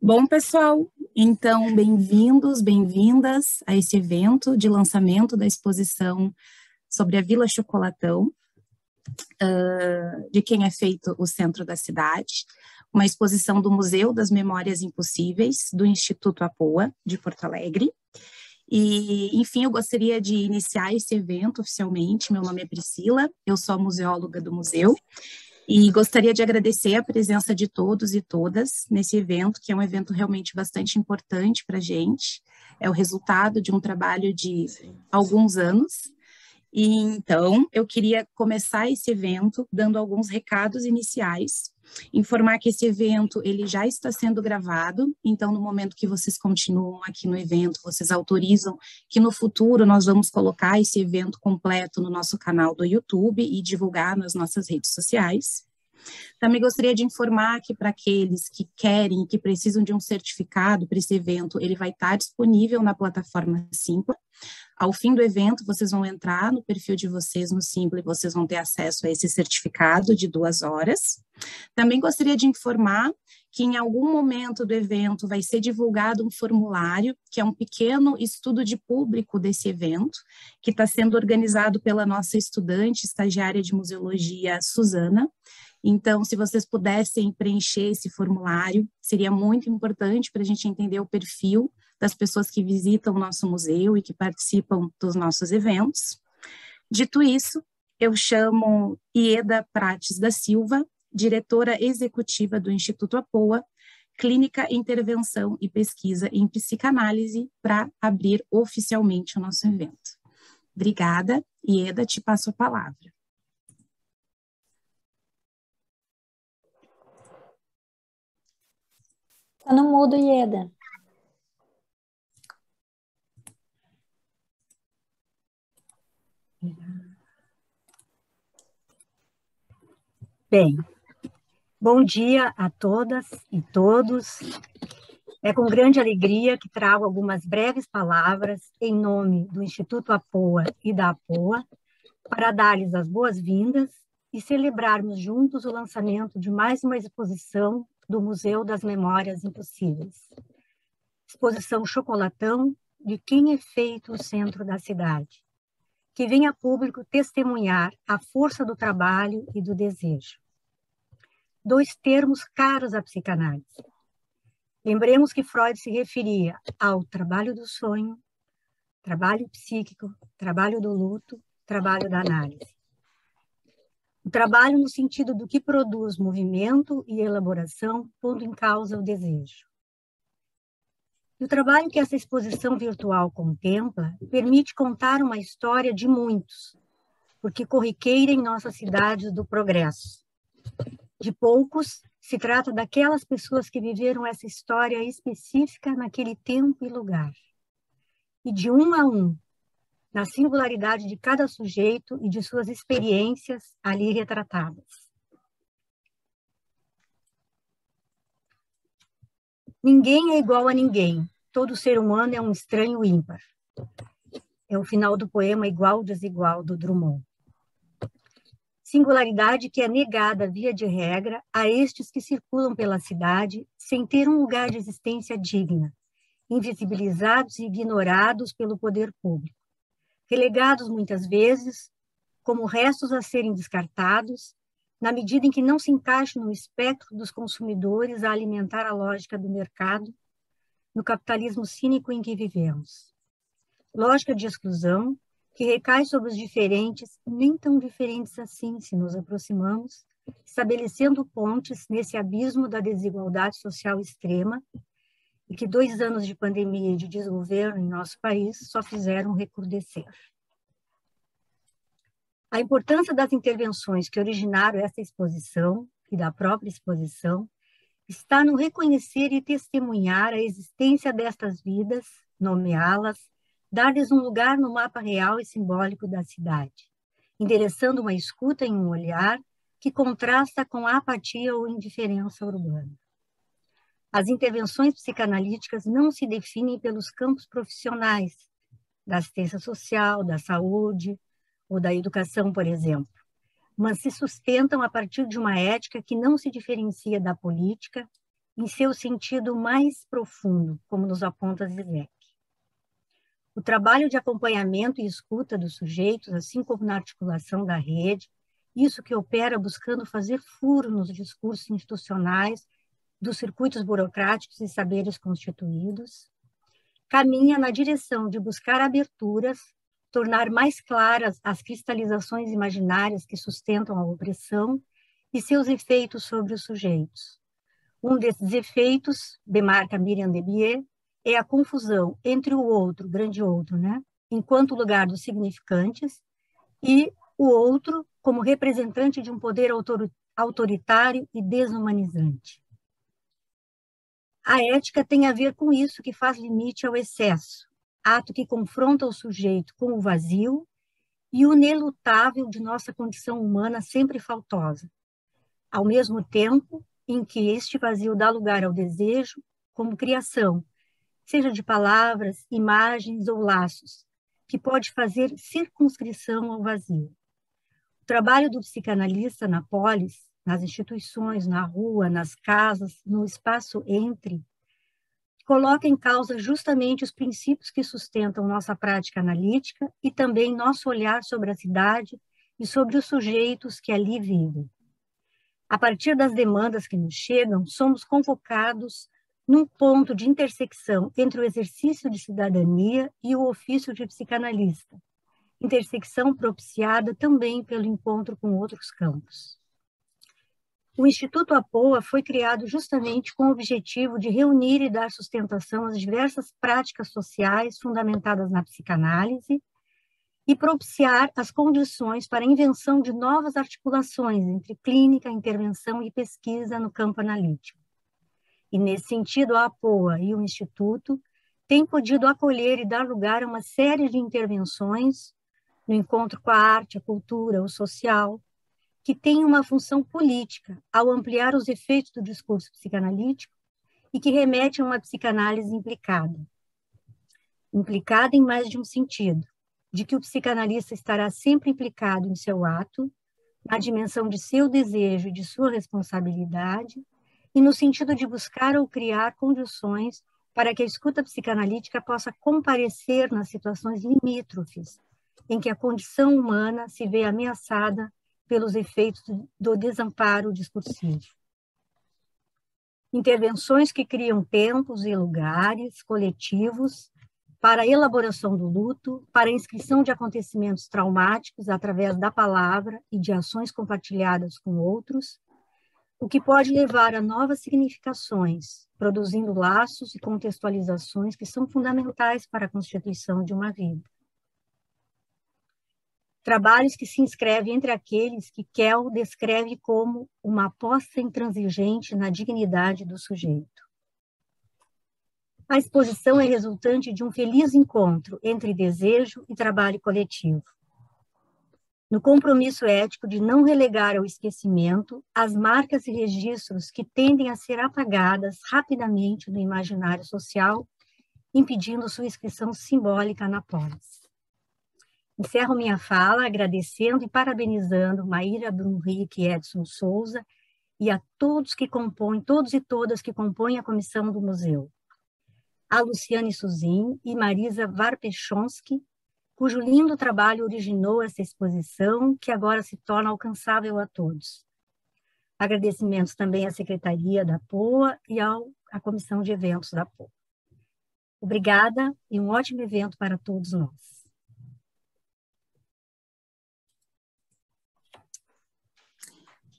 Bom, pessoal, então bem-vindos, bem-vindas a esse evento de lançamento da exposição sobre a Vila Chocolatão, de quem é feito o centro da cidade, uma exposição do Museu das Memórias Impossíveis, do Instituto Apoa, de Porto Alegre. E, enfim, eu gostaria de iniciar esse evento oficialmente. Meu nome é Priscila, eu sou a museóloga do museu, e gostaria de agradecer a presença de todos e todas nesse evento, que é um evento realmente bastante importante para a gente. É o resultado de um trabalho de alguns anos. E então, eu queria começar esse evento dando alguns recados iniciais, informar que esse evento ele já está sendo gravado, então no momento que vocês continuam aqui no evento, vocês autorizam que no futuro nós vamos colocar esse evento completo no nosso canal do YouTube e divulgar nas nossas redes sociais. Também gostaria de informar que para aqueles que querem, que precisam de um certificado para esse evento, ele vai estar disponível na plataforma Simpla. Ao fim do evento, vocês vão entrar no perfil de vocês no Simpla e vocês vão ter acesso a esse certificado de 2 horas. Também gostaria de informar que em algum momento do evento vai ser divulgado um formulário, que é um pequeno estudo de público desse evento, que está sendo organizado pela nossa estudante, estagiária de museologia, Suzana. Então, se vocês pudessem preencher esse formulário, seria muito importante para a gente entender o perfil das pessoas que visitam o nosso museu e que participam dos nossos eventos. Dito isso, eu chamo Ieda Prates da Silva, diretora executiva do Instituto Apoa, Clínica, Intervenção e Pesquisa em Psicanálise, para abrir oficialmente o nosso evento. Obrigada, Ieda, te passo a palavra. Tá no mudo, Ieda. Bem, bom dia a todas e todos. É com grande alegria que trago algumas breves palavras em nome do Instituto Apoa e da Apoa para dar-lhes as boas-vindas e celebrarmos juntos o lançamento de mais uma exposição do Museu das Memórias Impossíveis. Exposição Chocolatão, de quem é feito o centro da cidade, que vem a público testemunhar a força do trabalho e do desejo. 2 termos caros à psicanálise. Lembremos que Freud se referia ao trabalho do sonho, trabalho psíquico, trabalho do luto, trabalho da análise. O trabalho no sentido do que produz movimento e elaboração, pondo em causa o desejo. E o trabalho que essa exposição virtual contempla permite contar uma história de muitos, porque corriqueira em nossas cidades do progresso. De poucos, se trata daquelas pessoas que viveram essa história específica naquele tempo e lugar. E de um a um, na singularidade de cada sujeito e de suas experiências ali retratadas. Ninguém é igual a ninguém. Todo ser humano é um estranho ímpar. É o final do poema Igual Desigual, do Drummond. Singularidade que é negada via de regra a estes que circulam pela cidade sem ter um lugar de existência digna, invisibilizados e ignorados pelo poder público, relegados muitas vezes como restos a serem descartados, na medida em que não se encaixam no espectro dos consumidores a alimentar a lógica do mercado, no capitalismo cínico em que vivemos. Lógica de exclusão que recai sobre os diferentes, nem tão diferentes assim, se nos aproximamos, estabelecendo pontes nesse abismo da desigualdade social extrema, e que 2 anos de pandemia e de desgoverno em nosso país só fizeram recrudescer. A importância das intervenções que originaram essa exposição e da própria exposição está no reconhecer e testemunhar a existência destas vidas, nomeá-las, dar-lhes um lugar no mapa real e simbólico da cidade, endereçando uma escuta em um olhar que contrasta com a apatia ou indiferença urbana. As intervenções psicanalíticas não se definem pelos campos profissionais, da assistência social, da saúde ou da educação, por exemplo, mas se sustentam a partir de uma ética que não se diferencia da política em seu sentido mais profundo, como nos aponta Zizek. O trabalho de acompanhamento e escuta dos sujeitos, assim como na articulação da rede, isso que opera buscando fazer furo nos discursos institucionais, dos circuitos burocráticos e saberes constituídos, caminha na direção de buscar aberturas, tornar mais claras as cristalizações imaginárias que sustentam a opressão e seus efeitos sobre os sujeitos. Um desses efeitos, demarca Miriam Debier, é a confusão entre o outro, grande outro, né, enquanto lugar dos significantes, e o outro como representante de um poder autoritário e desumanizante. A ética tem a ver com isso que faz limite ao excesso, ato que confronta o sujeito com o vazio e o inelutável de nossa condição humana sempre faltosa, ao mesmo tempo em que este vazio dá lugar ao desejo como criação, seja de palavras, imagens ou laços, que pode fazer circunscrição ao vazio. O trabalho do psicanalista na polis, nas instituições, na rua, nas casas, no espaço entre, coloca em causa justamente os princípios que sustentam nossa prática analítica e também nosso olhar sobre a cidade e sobre os sujeitos que ali vivem. A partir das demandas que nos chegam, somos convocados num ponto de intersecção entre o exercício de cidadania e o ofício de psicanalista, intersecção propiciada também pelo encontro com outros campos. O Instituto APOA foi criado justamente com o objetivo de reunir e dar sustentação às diversas práticas sociais fundamentadas na psicanálise e propiciar as condições para a invenção de novas articulações entre clínica, intervenção e pesquisa no campo analítico. E, nesse sentido, a APOA e o Instituto têm podido acolher e dar lugar a uma série de intervenções no encontro com a arte, a cultura, o social, que têm uma função política ao ampliar os efeitos do discurso psicanalítico e que remete a uma psicanálise implicada. Implicada em mais de um sentido, de que o psicanalista estará sempre implicado em seu ato, na dimensão de seu desejo e de sua responsabilidade, e no sentido de buscar ou criar condições para que a escuta psicanalítica possa comparecer nas situações limítrofes, em que a condição humana se vê ameaçada pelos efeitos do desamparo discursivo. Intervenções que criam tempos e lugares coletivos para a elaboração do luto, para a inscrição de acontecimentos traumáticos através da palavra e de ações compartilhadas com outros, o que pode levar a novas significações, produzindo laços e contextualizações que são fundamentais para a constituição de uma vida. Trabalhos que se inscrevem entre aqueles que Kell descreve como uma aposta intransigente na dignidade do sujeito. A exposição é resultante de um feliz encontro entre desejo e trabalho coletivo. No compromisso ético de não relegar ao esquecimento as marcas e registros que tendem a ser apagadas rapidamente no imaginário social, impedindo sua inscrição simbólica na polis. Encerro minha fala agradecendo e parabenizando Maíra Brunrick e Edson Souza e a todos que compõem, todos e todas que compõem a comissão do museu. A Luciane Suzin e Marisa Varpechonsky, cujo lindo trabalho originou essa exposição, que agora se torna alcançável a todos. Agradecimentos também à Secretaria da POA e à Comissão de Eventos da POA. Obrigada e um ótimo evento para todos nós.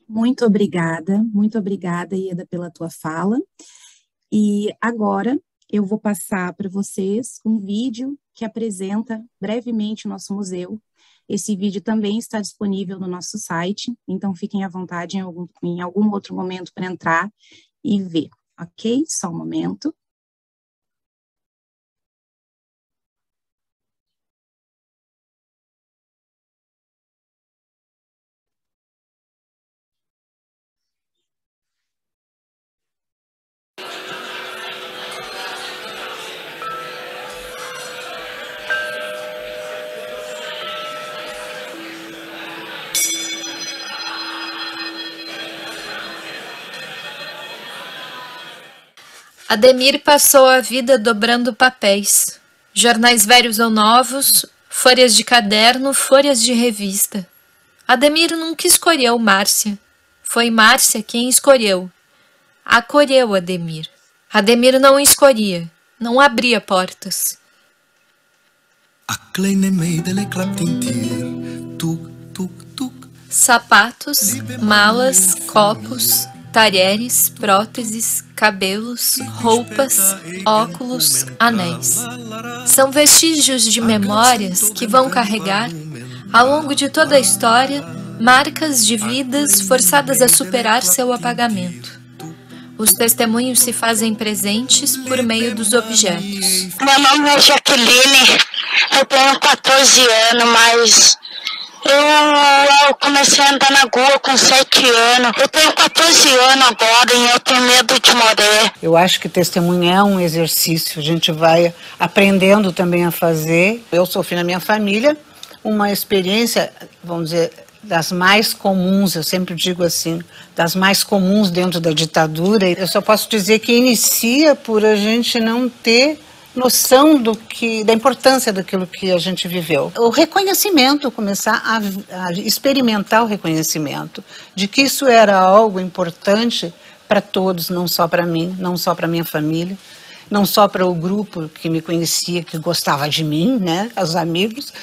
Muito obrigada, Ieda, pela tua fala. E agora eu vou passar para vocês um vídeo que apresenta brevemente o nosso museu. Esse vídeo também está disponível no nosso site, então fiquem à vontade em algum outro momento para entrar e ver, ok? Só um momento. Ademir passou a vida dobrando papéis, jornais velhos ou novos, folhas de caderno, folhas de revista. Ademir nunca escolheu Márcia. Foi Márcia quem escolheu. Acolheu Ademir. Ademir não escolhia, não abria portas. Sapatos, malas, copos, talheres, próteses, cabelos, roupas, óculos, anéis. São vestígios de memórias que vão carregar, ao longo de toda a história, marcas de vidas forçadas a superar seu apagamento. Os testemunhos se fazem presentes por meio dos objetos. Meu nome é Jaqueline, eu tenho 14 anos, mas eu comecei a andar na rua com 7 anos. Eu tenho 14 anos agora e eu tenho medo de morrer. Eu acho que testemunho é um exercício, a gente vai aprendendo também a fazer. Eu sofri na minha família uma experiência, vamos dizer, das mais comuns, eu sempre digo assim, das mais comuns dentro da ditadura. Eu só posso dizer que inicia por a gente não ter noção da importância daquilo que a gente viveu. O reconhecimento, começar a experimentar o reconhecimento de que isso era algo importante para todos, não só para mim, não só para minha família, não só para o grupo que me conhecia, que gostava de mim, né, os amigos,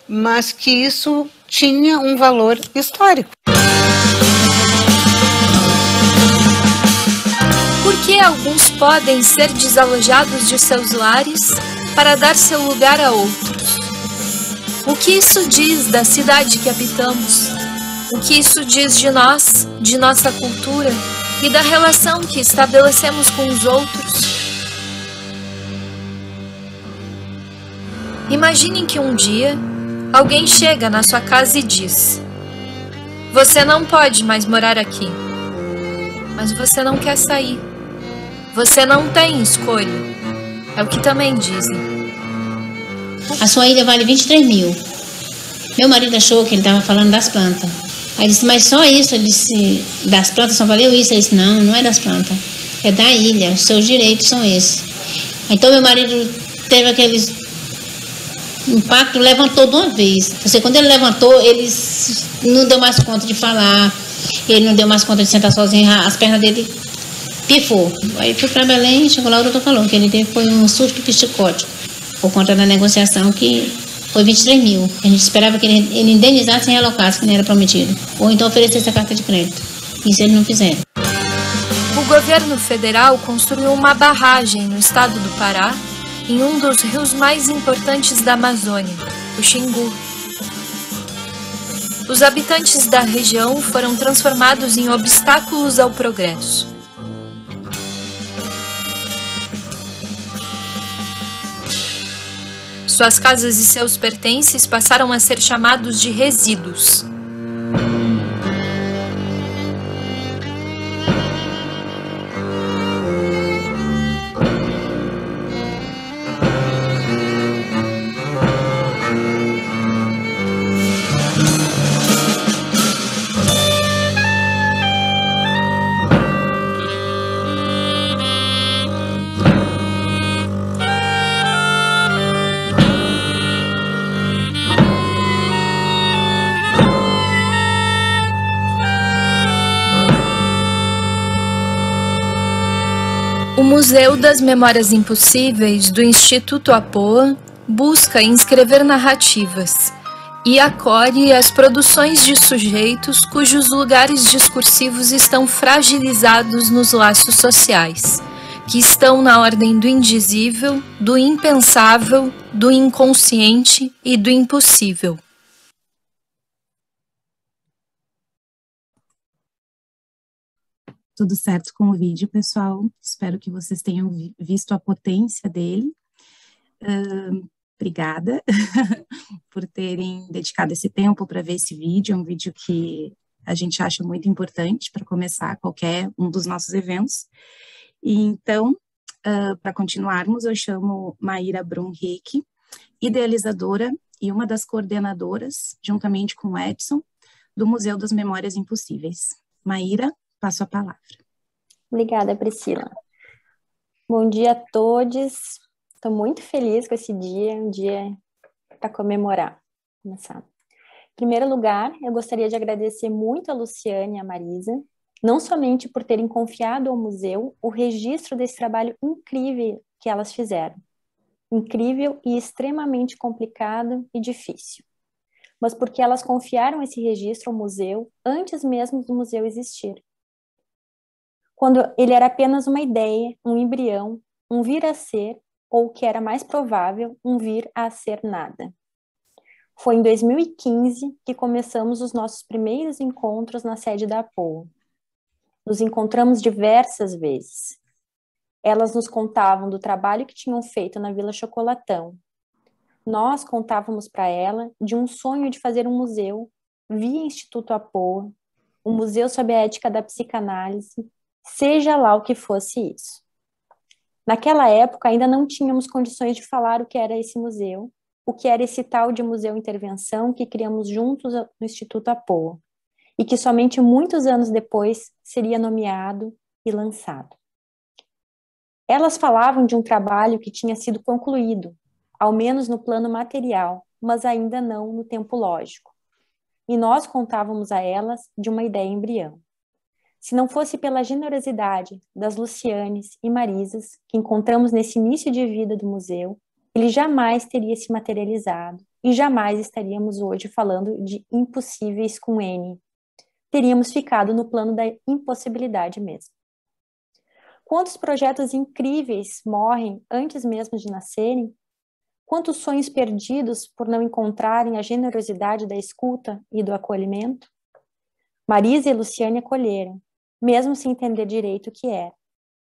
mas que isso tinha um valor histórico. Por que alguns podem ser desalojados de seus lares para dar seu lugar a outros? O que isso diz da cidade que habitamos? O que isso diz de nós, de nossa cultura e da relação que estabelecemos com os outros? Imagine que um dia alguém chega na sua casa e diz: você não pode mais morar aqui, mas você não quer sair. Você não tem escolha. É o que também dizem. A sua ilha vale 23 mil. Meu marido achou que ele estava falando das plantas. Aí disse, mas só isso? Ele disse, das plantas só valeu isso? Ele disse, não, não é das plantas. É da ilha, os seus direitos são esses. Então meu marido teve aquele impacto, levantou de uma vez. Quando ele levantou, ele não deu mais conta de falar. Ele não deu mais conta de sentar sozinho. As pernas dele pifou. Aí fui para Belém, chegou lá, o doutor falou que ele teve foi um surto psicótico por conta da negociação que foi 23 mil. A gente esperava que ele indenizasse e realocasse, que nem era prometido. Ou então oferecesse a carta de crédito. Isso eles não fizeram. O governo federal construiu uma barragem no estado do Pará, em um dos rios mais importantes da Amazônia, o Xingu. Os habitantes da região foram transformados em obstáculos ao progresso. Suas casas e seus pertences passaram a ser chamados de resíduos. O Museu das Memórias Impossíveis do Instituto Apoa busca inscrever narrativas e acolhe as produções de sujeitos cujos lugares discursivos estão fragilizados nos laços sociais, que estão na ordem do indizível, do impensável, do inconsciente e do impossível. Tudo certo com o vídeo, pessoal. Espero que vocês tenham visto a potência dele. Obrigada por terem dedicado esse tempo para ver esse vídeo. É um vídeo que a gente acha muito importante para começar qualquer um dos nossos eventos. E então, para continuarmos, eu chamo Maíra Brunrick, idealizadora e uma das coordenadoras, juntamente com o Edson, do Museu das Memórias Impossíveis. Maíra, passo a palavra. Obrigada, Priscila. Bom dia a todos. Estou muito feliz com esse dia, um dia para comemorar. Começar. Em primeiro lugar, eu gostaria de agradecer muito a Luciane e a Marisa, não somente por terem confiado ao museu o registro desse trabalho incrível que elas fizeram. Incrível e extremamente complicado e difícil. Mas porque elas confiaram esse registro ao museu antes mesmo do museu existir. Quando ele era apenas uma ideia, um embrião, um vir a ser, ou o que era mais provável, um vir a ser nada. Foi em 2015 que começamos os nossos primeiros encontros na sede da APOA. Nos encontramos diversas vezes. Elas nos contavam do trabalho que tinham feito na Vila Chocolatão. Nós contávamos para ela de um sonho de fazer um museu via Instituto APOA, um museu sob a ética da psicanálise, seja lá o que fosse isso. Naquela época ainda não tínhamos condições de falar o que era esse museu, o que era esse tal de museu intervenção que criamos juntos no Instituto APOA, e que somente muitos anos depois seria nomeado e lançado. Elas falavam de um trabalho que tinha sido concluído, ao menos no plano material, mas ainda não no tempo lógico. E nós contávamos a elas de uma ideia embrião. Se não fosse pela generosidade das Lucianes e Marisas que encontramos nesse início de vida do museu, ele jamais teria se materializado e jamais estaríamos hoje falando de impossíveis com N. Teríamos ficado no plano da impossibilidade mesmo. Quantos projetos incríveis morrem antes mesmo de nascerem? Quantos sonhos perdidos por não encontrarem a generosidade da escuta e do acolhimento? Marisa e Luciane acolheram, mesmo sem entender direito o que era.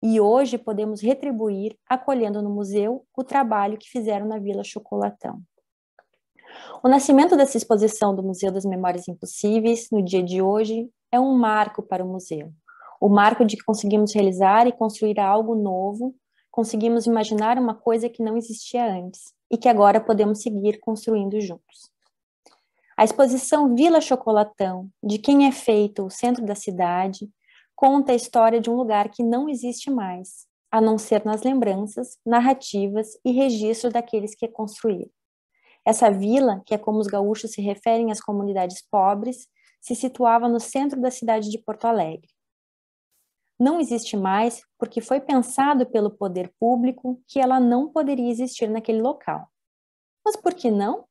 E hoje podemos retribuir, acolhendo no museu, o trabalho que fizeram na Vila Chocolatão. O nascimento dessa exposição do Museu das Memórias Impossíveis, no dia de hoje, é um marco para o museu. O marco de que conseguimos realizar e construir algo novo, conseguimos imaginar uma coisa que não existia antes e que agora podemos seguir construindo juntos. A exposição Vila Chocolatão, de quem é feito o centro da cidade, conta a história de um lugar que não existe mais, a não ser nas lembranças, narrativas e registros daqueles que a construíram. Essa vila, que é como os gaúchos se referem às comunidades pobres, se situava no centro da cidade de Porto Alegre. Não existe mais porque foi pensado pelo poder público que ela não poderia existir naquele local. Mas por que não?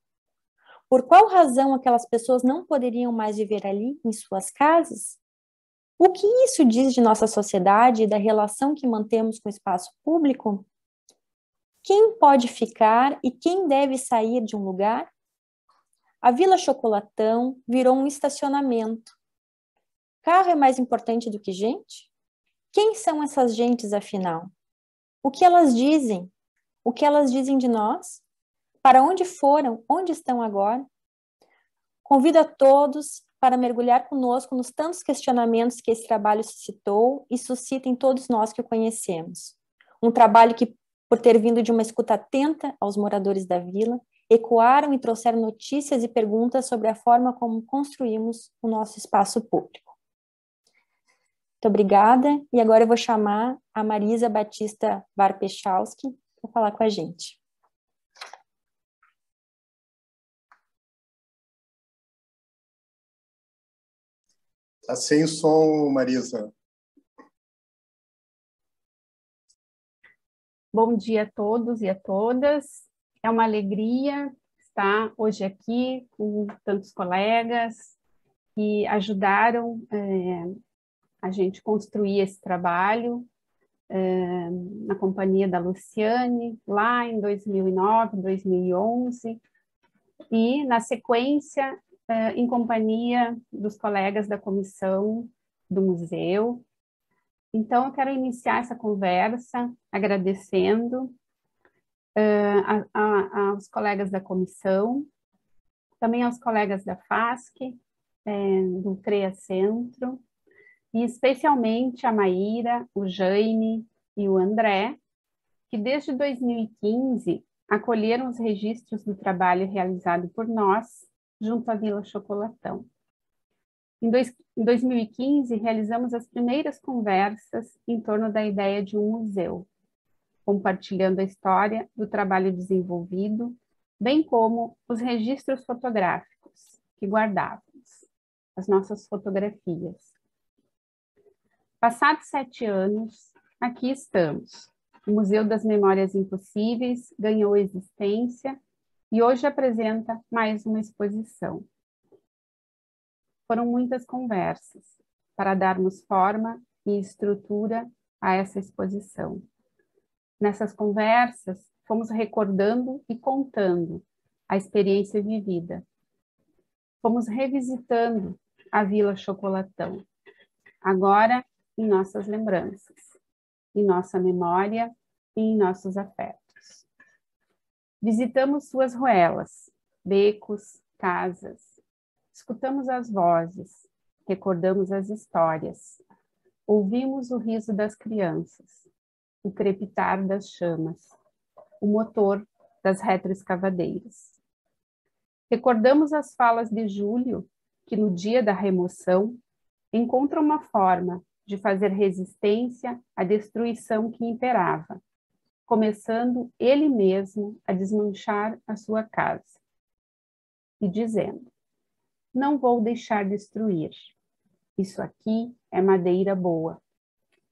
Por qual razão aquelas pessoas não poderiam mais viver ali, em suas casas? O que isso diz de nossa sociedade e da relação que mantemos com o espaço público? Quem pode ficar e quem deve sair de um lugar? A Vila Chocolatão virou um estacionamento. Carro é mais importante do que gente? Quem são essas gentes, afinal? O que elas dizem? O que elas dizem de nós? Para onde foram? Onde estão agora? Convido a todos para mergulhar conosco nos tantos questionamentos que esse trabalho suscitou e suscita em todos nós que o conhecemos. Um trabalho que, por ter vindo de uma escuta atenta aos moradores da vila, ecoaram e trouxeram notícias e perguntas sobre a forma como construímos o nosso espaço público. Muito obrigada, e agora eu vou chamar a Marisa Batista Varpechalski para falar com a gente. Tá sem som, Marisa. Bom dia a todos e a todas. É uma alegria estar hoje aqui com tantos colegas que ajudaram a gente construir esse trabalho na companhia da Luciane, lá em 2009, 2011, e na sequência em companhia dos colegas da comissão do museu. Então, eu quero iniciar essa conversa agradecendo aos colegas da comissão, também aos colegas da FASC, do CREA Centro, e especialmente a Maíra, o Jaime e o André, que desde 2015 acolheram os registros do trabalho realizado por nós, junto à Vila Chocolatão. Em 2015, realizamos as primeiras conversas em torno da ideia de um museu. compartilhando a história do trabalho desenvolvido, bem como os registros fotográficos que guardávamos, as nossas fotografias. Passados 7 anos, aqui estamos. O Museu das Memórias Impossíveis ganhou existência e hoje apresenta mais uma exposição. Foram muitas conversas para darmos forma e estrutura a essa exposição. Nessas conversas, fomos recordando e contando a experiência vivida. Fomos revisitando a Vila Chocolatão, agora em nossas lembranças, em nossa memória e em nossos afetos. Visitamos suas ruelas, becos, casas, escutamos as vozes, recordamos as histórias, ouvimos o riso das crianças, o crepitar das chamas, o motor das retroescavadeiras. Recordamos as falas de Júlio, que no dia da remoção encontra uma forma de fazer resistência à destruição que imperava, começando ele mesmo a desmanchar a sua casa e dizendo: não vou deixar destruir, isso aqui é madeira boa,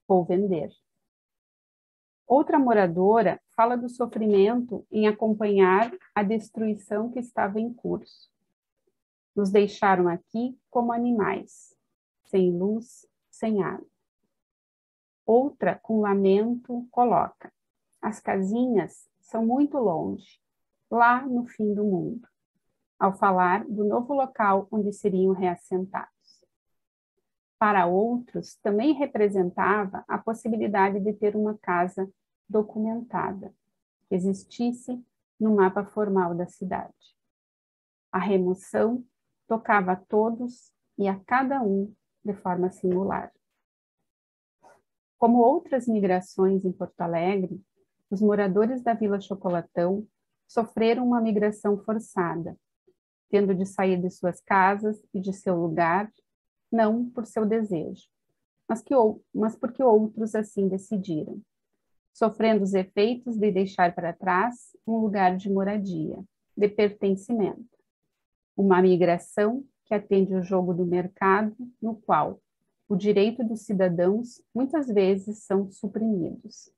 vou vender. Outra moradora fala do sofrimento em acompanhar a destruição que estava em curso. Nos deixaram aqui como animais, sem luz, sem água. Outra, com lamento, coloca: as casinhas são muito longe, lá no fim do mundo, ao falar do novo local onde seriam reassentados. Para outros, também representava a possibilidade de ter uma casa documentada, que existisse no mapa formal da cidade. A remoção tocava a todos e a cada um de forma singular. Como outras migrações em Porto Alegre, os moradores da Vila Chocolatão sofreram uma migração forçada, tendo de sair de suas casas e de seu lugar, não por seu desejo, mas porque outros assim decidiram, sofrendo os efeitos de deixar para trás um lugar de moradia, de pertencimento. Uma migração que atende ao jogo do mercado, no qual o direito dos cidadãos muitas vezes são suprimidos,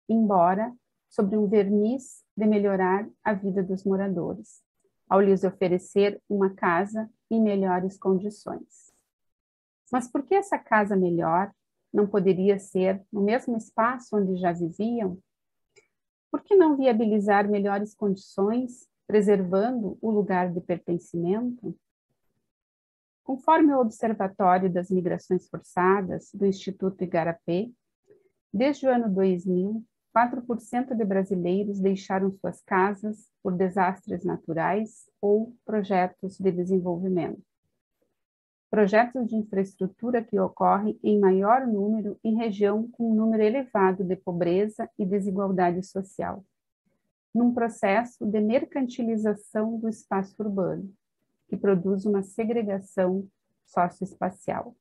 embora sobre um verniz de melhorar a vida dos moradores, ao lhes oferecer uma casa em melhores condições. Mas por que essa casa melhor não poderia ser no mesmo espaço onde já viviam? Por que não viabilizar melhores condições, preservando o lugar de pertencimento? Conforme o Observatório das Migrações Forçadas do Instituto Igarapé, desde o ano 2000, 4% de brasileiros deixaram suas casas por desastres naturais ou projetos de desenvolvimento. Projetos de infraestrutura que ocorrem em maior número em região com um número elevado de pobreza e desigualdade social, num processo de mercantilização do espaço urbano, que produz uma segregação socioespacial.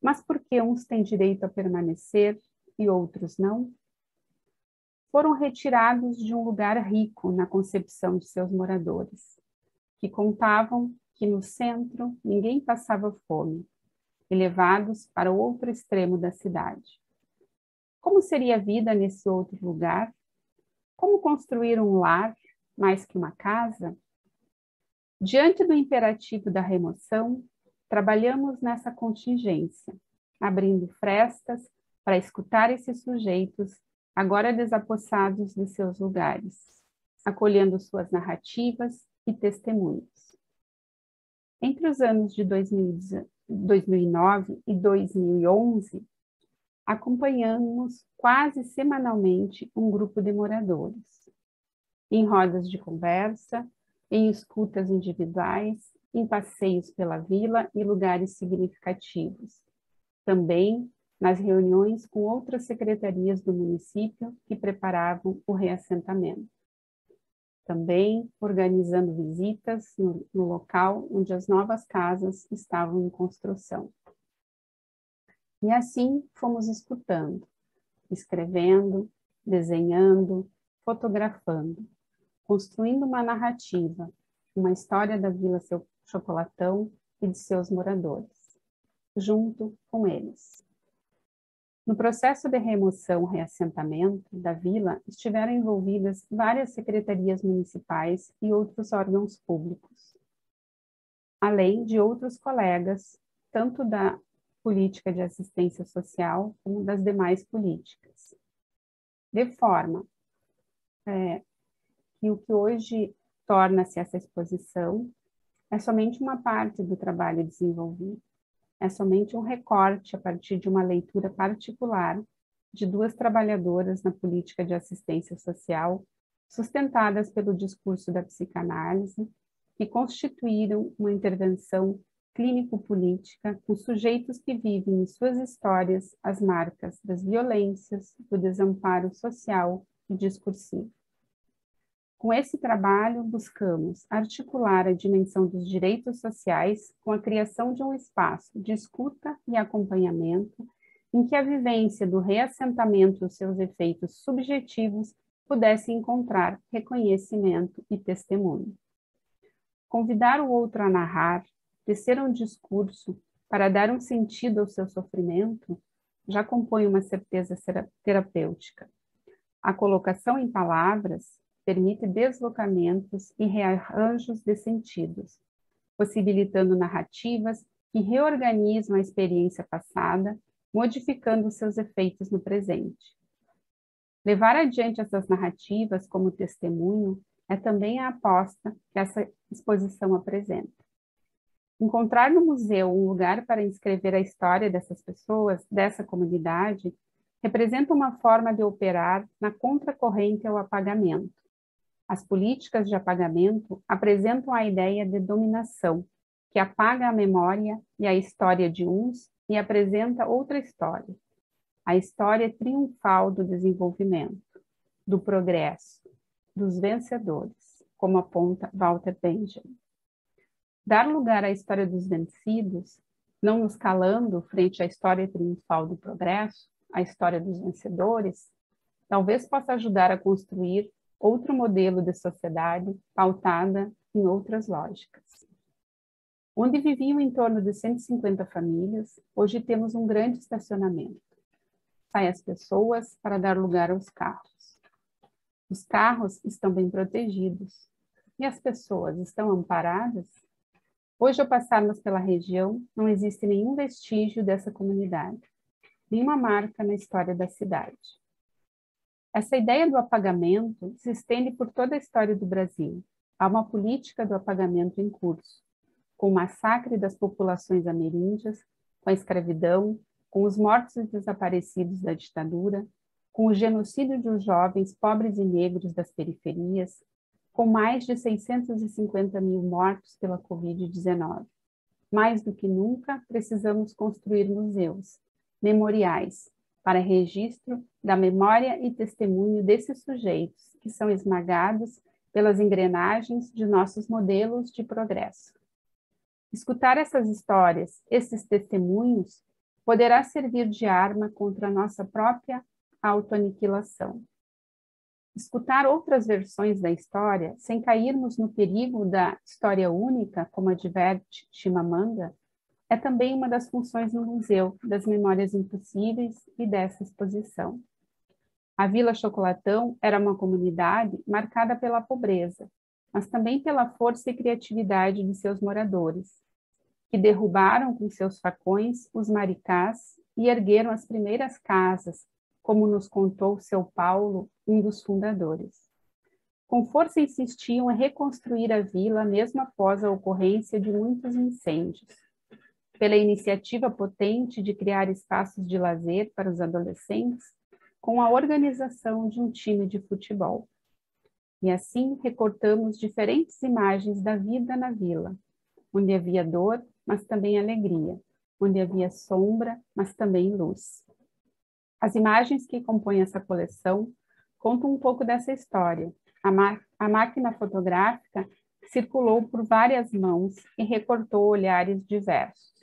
Mas por que uns têm direito a permanecer e outros não? Foram retirados de um lugar rico na concepção de seus moradores, que contavam que no centro ninguém passava fome, e levados para o outro extremo da cidade. Como seria a vida nesse outro lugar? Como construir um lar mais que uma casa? Diante do imperativo da remoção, trabalhamos nessa contingência, abrindo frestas para escutar esses sujeitos agora desapossados de seus lugares, acolhendo suas narrativas e testemunhos. Entre os anos de 2009 e 2011, acompanhamos quase semanalmente um grupo de moradores, em rodas de conversa, em escutas individuais, em passeios pela vila e lugares significativos. Também nas reuniões com outras secretarias do município que preparavam o reassentamento. Também organizando visitas no local onde as novas casas estavam em construção. E assim fomos escutando, escrevendo, desenhando, fotografando, construindo uma narrativa, uma história da Vila Chocolatão e de seus moradores, junto com eles. No processo de remoção e reassentamento da vila, estiveram envolvidas várias secretarias municipais e outros órgãos públicos, além de outros colegas, tanto da política de assistência social como das demais políticas. De forma que o que hoje torna-se essa exposição é somente uma parte do trabalho desenvolvido, é somente um recorte a partir de uma leitura particular de duas trabalhadoras na política de assistência social, sustentadas pelo discurso da psicanálise, que constituíram uma intervenção clínico-política com sujeitos que vivem em suas histórias as marcas das violências, do desamparo social e discursivo. Com esse trabalho, buscamos articular a dimensão dos direitos sociais com a criação de um espaço de escuta e acompanhamento em que a vivência do reassentamento e os seus efeitos subjetivos pudesse encontrar reconhecimento e testemunho. Convidar o outro a narrar, tecer um discurso para dar um sentido ao seu sofrimento, já compõe uma certeza terapêutica. A colocação em palavras permite deslocamentos e rearranjos de sentidos, possibilitando narrativas que reorganizam a experiência passada, modificando seus efeitos no presente. Levar adiante essas narrativas como testemunho é também a aposta que essa exposição apresenta. Encontrar no museu um lugar para inscrever a história dessas pessoas, dessa comunidade, representa uma forma de operar na contracorrente ao apagamento. As políticas de apagamento apresentam a ideia de dominação, que apaga a memória e a história de uns e apresenta outra história, a história triunfal do desenvolvimento, do progresso, dos vencedores, como aponta Walter Benjamin. Dar lugar à história dos vencidos, não nos calando frente à história triunfal do progresso, a história dos vencedores, talvez possa ajudar a construir outro modelo de sociedade pautada em outras lógicas. Onde viviam em torno de 150 famílias, hoje temos um grande estacionamento. Saem as pessoas para dar lugar aos carros. Os carros estão bem protegidos. E as pessoas estão amparadas? Hoje, ao passarmos pela região, não existe nenhum vestígio dessa comunidade, nenhuma marca na história da cidade. Essa ideia do apagamento se estende por toda a história do Brasil. Há uma política do apagamento em curso, com o massacre das populações ameríndias, com a escravidão, com os mortos e desaparecidos da ditadura, com o genocídio de jovens pobres e negros das periferias, com mais de 650 mil mortos pela Covid-19. Mais do que nunca, precisamos construir museus, memoriais, para registro da memória e testemunho desses sujeitos que são esmagados pelas engrenagens de nossos modelos de progresso. Escutar essas histórias, esses testemunhos, poderá servir de arma contra a nossa própria autoaniquilação. Escutar outras versões da história, sem cairmos no perigo da história única, como adverte Chimamanda, é também uma das funções no Museu das Memórias Impossíveis e dessa exposição. A Vila Chocolatão era uma comunidade marcada pela pobreza, mas também pela força e criatividade de seus moradores, que derrubaram com seus facões os maricás e ergueram as primeiras casas, como nos contou seu Paulo, um dos fundadores. Com força insistiam em reconstruir a vila mesmo após a ocorrência de muitos incêndios. Pela iniciativa potente de criar espaços de lazer para os adolescentes, com a organização de um time de futebol. E assim recortamos diferentes imagens da vida na vila, onde havia dor, mas também alegria, onde havia sombra, mas também luz. As imagens que compõem essa coleção contam um pouco dessa história. A máquina fotográfica circulou por várias mãos e recortou olhares diversos.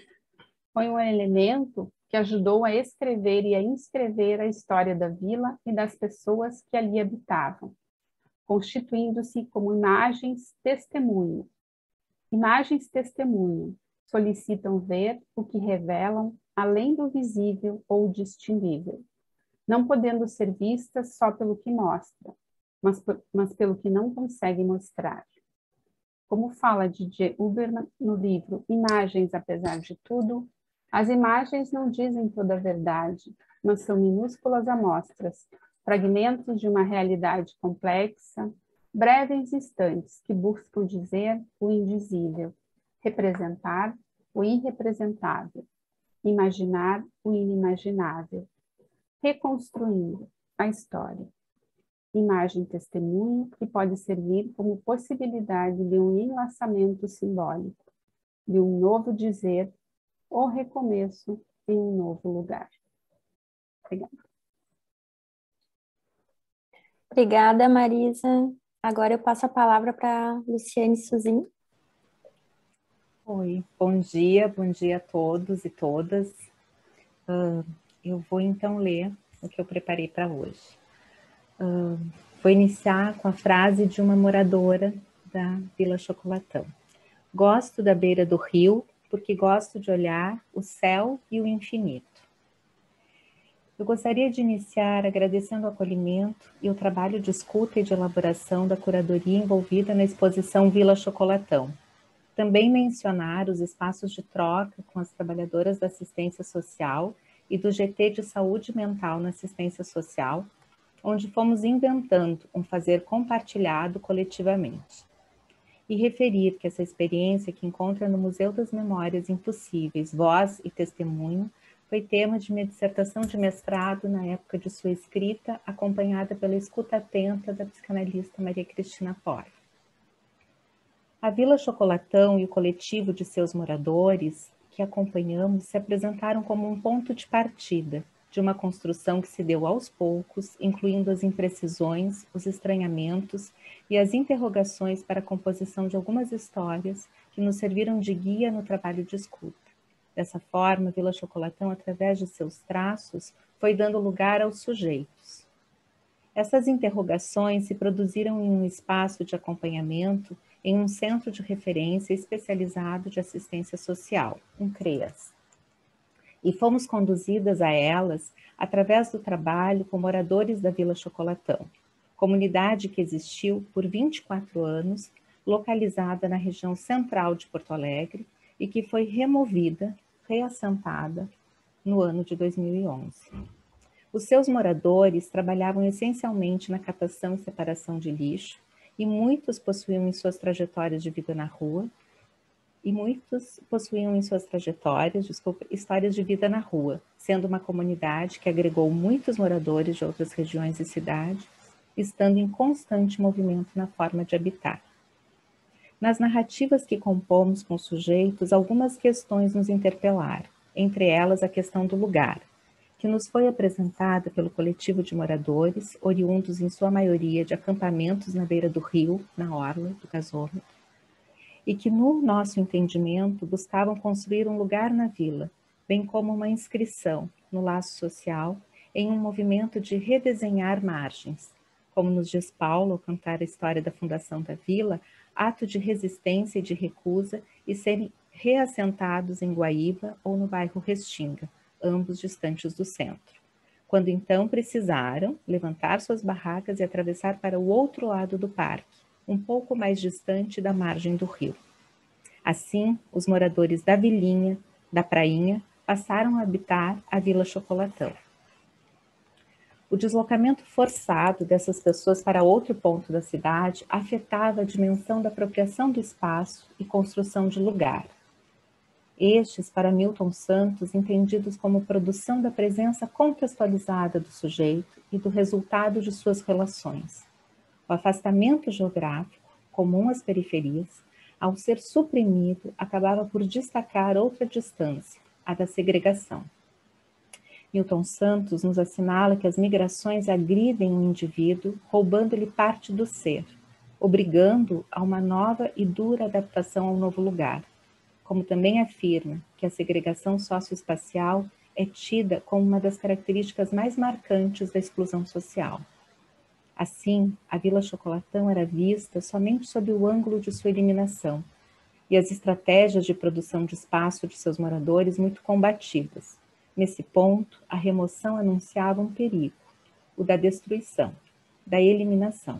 Foi um elemento que ajudou a escrever e a inscrever a história da vila e das pessoas que ali habitavam, constituindo-se como imagens testemunho. Imagens testemunho solicitam ver o que revelam além do visível ou distinguível, não podendo ser vistas só pelo que mostra, mas pelo que não consegue mostrar. Como fala Didier Huber no livro Imagens Apesar de Tudo, as imagens não dizem toda a verdade, mas são minúsculas amostras, fragmentos de uma realidade complexa, breves instantes que buscam dizer o indizível, representar o irrepresentável, imaginar o inimaginável, reconstruindo a história. Imagem testemunho que pode servir como possibilidade de um enlaçamento simbólico, de um novo dizer ou recomeço em um novo lugar. Obrigada. Obrigada, Marisa. Agora eu passo a palavra para Luciane Suzin. Oi, bom dia a todos e todas. Eu vou então ler o que eu preparei para hoje. Vou iniciar com a frase de uma moradora da Vila Chocolatão. Gosto da beira do rio porque gosto de olhar o céu e o infinito. Eu gostaria de iniciar agradecendo o acolhimento e o trabalho de escuta e de elaboração da curadoria envolvida na exposição Vila Chocolatão. Também mencionar os espaços de troca com as trabalhadoras da assistência social e do GT de saúde mental na assistência social, onde fomos inventando um fazer compartilhado coletivamente. E referir que essa experiência que encontra no Museu das Memórias Impossíveis, Voz e Testemunho, foi tema de minha dissertação de mestrado na época de sua escrita, acompanhada pela escuta atenta da psicanalista Maria Cristina Porra. A Vila Chocolatão e o coletivo de seus moradores, que acompanhamos, se apresentaram como um ponto de partida de uma construção que se deu aos poucos, incluindo as imprecisões, os estranhamentos e as interrogações para a composição de algumas histórias que nos serviram de guia no trabalho de escuta. Dessa forma, Vila Chocolatão, através de seus traços, foi dando lugar aos sujeitos. Essas interrogações se produziram em um espaço de acompanhamento em um centro de referência especializado de assistência social, um CREAS. E fomos conduzidas a elas através do trabalho com moradores da Vila Chocolatão, comunidade que existiu por 24 anos, localizada na região central de Porto Alegre e que foi reassentada no ano de 2011. Os seus moradores trabalhavam essencialmente na catação e separação de lixo, e muitos possuíam em suas trajetórias de vida na rua, histórias de vida na rua, sendo uma comunidade que agregou muitos moradores de outras regiões e cidades, estando em constante movimento na forma de habitar. Nas narrativas que compomos com os sujeitos, algumas questões nos interpelaram, entre elas a questão do lugar, que nos foi apresentada pelo coletivo de moradores, oriundos em sua maioria de acampamentos na beira do rio, na orla do gasômetro, e que, no nosso entendimento, buscavam construir um lugar na vila, bem como uma inscrição no laço social em um movimento de redesenhar margens, como nos diz Paulo ao cantar a história da fundação da vila, ato de resistência e de recusa e serem reassentados em Guaíba ou no bairro Restinga, ambos distantes do centro, quando então precisaram levantar suas barracas e atravessar para o outro lado do parque, um pouco mais distante da margem do rio. Assim, os moradores da vilinha, da prainha, passaram a habitar a Vila Chocolatão. O deslocamento forçado dessas pessoas para outro ponto da cidade afetava a dimensão da apropriação do espaço e construção de lugar. Estes, para Milton Santos, entendidos como produção da presença contextualizada do sujeito e do resultado de suas relações. O afastamento geográfico, comum às periferias, ao ser suprimido, acabava por destacar outra distância, a da segregação. Milton Santos nos assinala que as migrações agridem o indivíduo, roubando-lhe parte do ser, obrigando-o a uma nova e dura adaptação ao novo lugar, como também afirma que a segregação socioespacial é tida como uma das características mais marcantes da exclusão social. Assim, a Vila Chocolatão era vista somente sob o ângulo de sua eliminação, e as estratégias de produção de espaço de seus moradores muito combatidas. Nesse ponto, a remoção anunciava um perigo, o da destruição, da eliminação.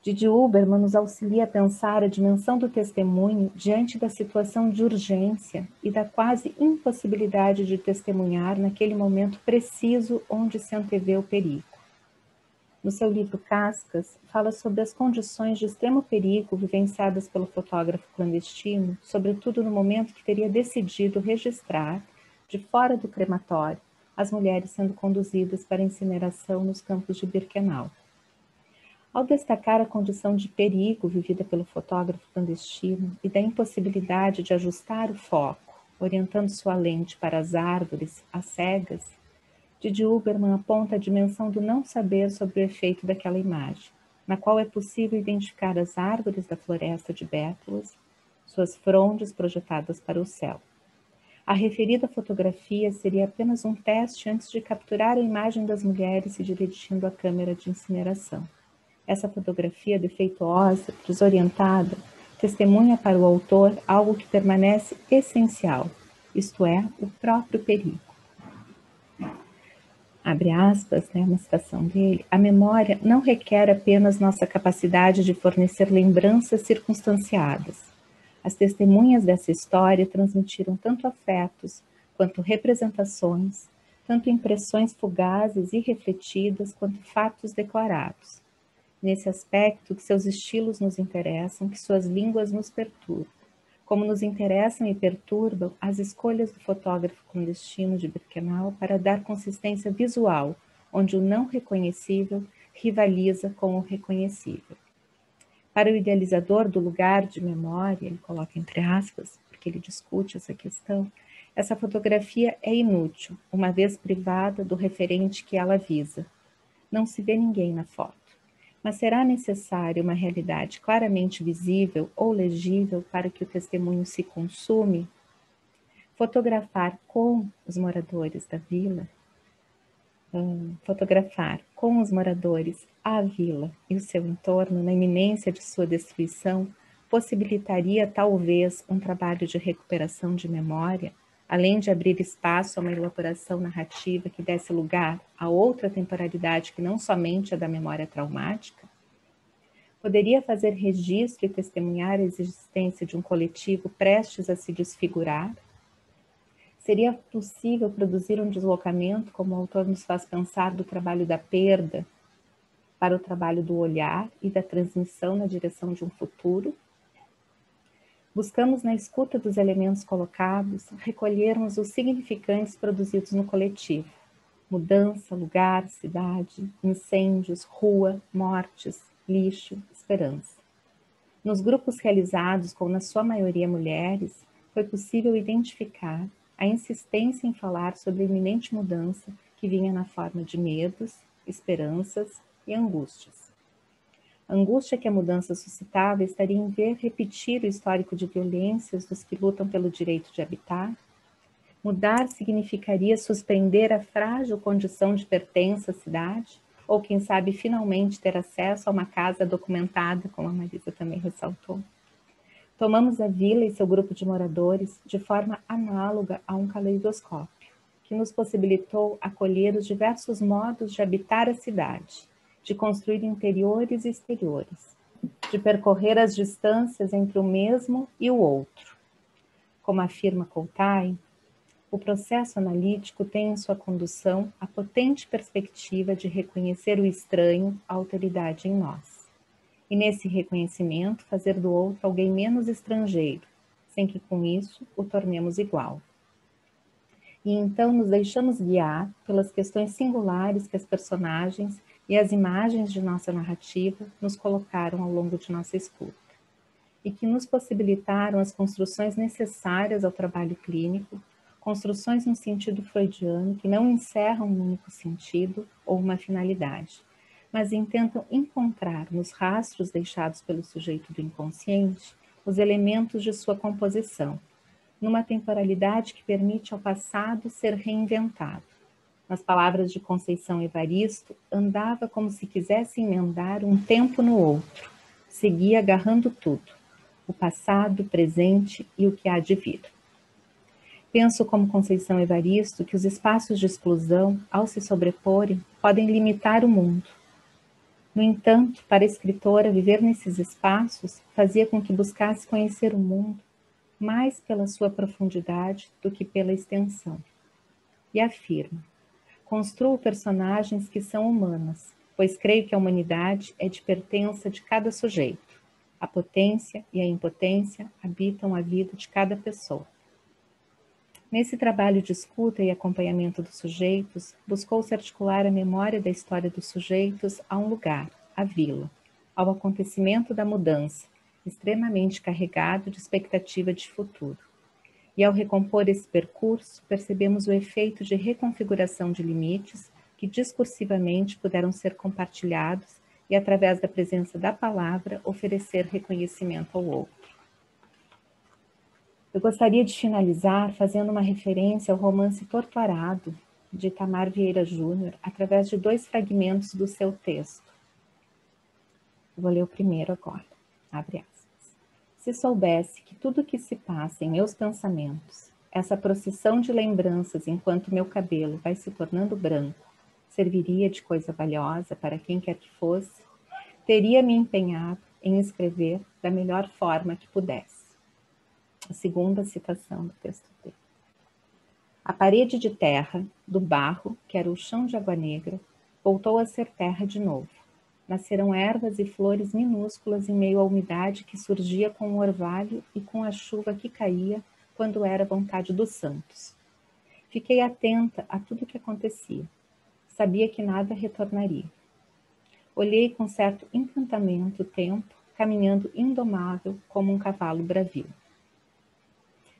Didi Huberman nos auxilia a pensar a dimensão do testemunho diante da situação de urgência e da quase impossibilidade de testemunhar naquele momento preciso onde se antevê o perigo. No seu livro Cascas, fala sobre as condições de extremo perigo vivenciadas pelo fotógrafo clandestino, sobretudo no momento que teria decidido registrar, de fora do crematório, as mulheres sendo conduzidas para incineração nos campos de Birkenau. Ao destacar a condição de perigo vivida pelo fotógrafo clandestino e da impossibilidade de ajustar o foco, orientando sua lente para as árvores, às cegas, Didi Huberman aponta a dimensão do não saber sobre o efeito daquela imagem, na qual é possível identificar as árvores da floresta de Bétulas, suas frondes projetadas para o céu. A referida fotografia seria apenas um teste antes de capturar a imagem das mulheres se dirigindo à câmera de incineração. Essa fotografia defeituosa, desorientada, testemunha para o autor algo que permanece essencial, isto é, o próprio perigo. Abre aspas, uma citação dele, a memória não requer apenas nossa capacidade de fornecer lembranças circunstanciadas. As testemunhas dessa história transmitiram tanto afetos quanto representações, tanto impressões fugazes e refletidas quanto fatos declarados. Nesse aspecto que seus estilos nos interessam, que suas línguas nos perturbam, como nos interessam e perturbam as escolhas do fotógrafo clandestino de Birkenau para dar consistência visual, onde o não reconhecível rivaliza com o reconhecível. Para o idealizador do lugar de memória, ele coloca entre aspas, porque ele discute essa questão, essa fotografia é inútil, uma vez privada do referente que ela visa. Não se vê ninguém na foto. Mas será necessária uma realidade claramente visível ou legível para que o testemunho se consume? Fotografar com os moradores da vila, fotografar com os moradores a vila e o seu entorno na iminência de sua destruição possibilitaria talvez um trabalho de recuperação de memória, além de abrir espaço a uma elaboração narrativa que desse lugar a outra temporalidade que não somente a da memória traumática? Poderia fazer registro e testemunhar a existência de um coletivo prestes a se desfigurar? Seria possível produzir um deslocamento, como o autor nos faz pensar, do trabalho da perda para o trabalho do olhar e da transmissão na direção de um futuro? Buscamos, na escuta dos elementos colocados, recolhermos os significantes produzidos no coletivo. Mudança, lugar, cidade, incêndios, rua, mortes, lixo, esperança. Nos grupos realizados com, na sua maioria, mulheres, foi possível identificar a insistência em falar sobre a iminente mudança que vinha na forma de medos, esperanças e angústias. A angústia que a mudança suscitava estaria em ver repetir o histórico de violências dos que lutam pelo direito de habitar. Mudar significaria suspender a frágil condição de pertença à cidade, ou quem sabe finalmente ter acesso a uma casa documentada, como a Marisa também ressaltou. Tomamos a vila e seu grupo de moradores de forma análoga a um caleidoscópio, que nos possibilitou acolher os diversos modos de habitar a cidade, de construir interiores e exteriores, de percorrer as distâncias entre o mesmo e o outro. Como afirma Coutai, o processo analítico tem em sua condução a potente perspectiva de reconhecer o estranho, a alteridade em nós. E nesse reconhecimento fazer do outro alguém menos estrangeiro, sem que com isso o tornemos igual. E então nos deixamos guiar pelas questões singulares que as personagens e as imagens de nossa narrativa nos colocaram ao longo de nossa escuta, e que nos possibilitaram as construções necessárias ao trabalho clínico, construções no sentido freudiano que não encerram um único sentido ou uma finalidade, mas intentam encontrar nos rastros deixados pelo sujeito do inconsciente os elementos de sua composição, numa temporalidade que permite ao passado ser reinventado. Nas palavras de Conceição Evaristo, andava como se quisesse emendar um tempo no outro, seguia agarrando tudo, o passado, o presente e o que há de vir. Penso como Conceição Evaristo que os espaços de exclusão, ao se sobreporem, podem limitar o mundo. No entanto, para a escritora, viver nesses espaços fazia com que buscasse conhecer o mundo mais pela sua profundidade do que pela extensão. E afirma: construo personagens que são humanas, pois creio que a humanidade é de pertença de cada sujeito. A potência e a impotência habitam a vida de cada pessoa. Nesse trabalho de escuta e acompanhamento dos sujeitos, buscou-se articular a memória da história dos sujeitos a um lugar, a vila, ao acontecimento da mudança, extremamente carregado de expectativa de futuro. E ao recompor esse percurso, percebemos o efeito de reconfiguração de limites que discursivamente puderam ser compartilhados e, através da presença da palavra, oferecer reconhecimento ao outro. Eu gostaria de finalizar fazendo uma referência ao romance Torto Arado, de Itamar Vieira Júnior, através de 2 fragmentos do seu texto. Eu vou ler o primeiro agora. Abre aspas. Se soubesse que tudo o que se passa em meus pensamentos, essa procissão de lembranças enquanto meu cabelo vai se tornando branco, serviria de coisa valiosa para quem quer que fosse, teria me empenhado em escrever da melhor forma que pudesse. A segunda citação do texto dele. A parede de terra, do barro, que era o chão de água negra, voltou a ser terra de novo. Nasceram ervas e flores minúsculas em meio à umidade que surgia com o orvalho e com a chuva que caía quando era vontade dos santos. Fiquei atenta a tudo o que acontecia. Sabia que nada retornaria. Olhei com certo encantamento o tempo, caminhando indomável como um cavalo bravio.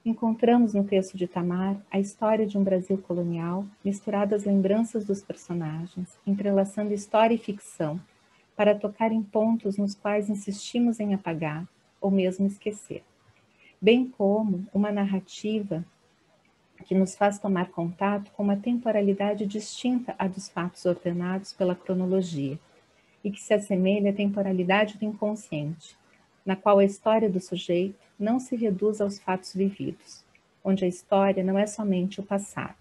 Encontramos no texto de Itamar a história de um Brasil colonial, misturado às lembranças dos personagens, entrelaçando história e ficção, para tocar em pontos nos quais insistimos em apagar ou mesmo esquecer, bem como uma narrativa que nos faz tomar contato com uma temporalidade distinta à dos fatos ordenados pela cronologia e que se assemelha à temporalidade do inconsciente, na qual a história do sujeito não se reduz aos fatos vividos, onde a história não é somente o passado.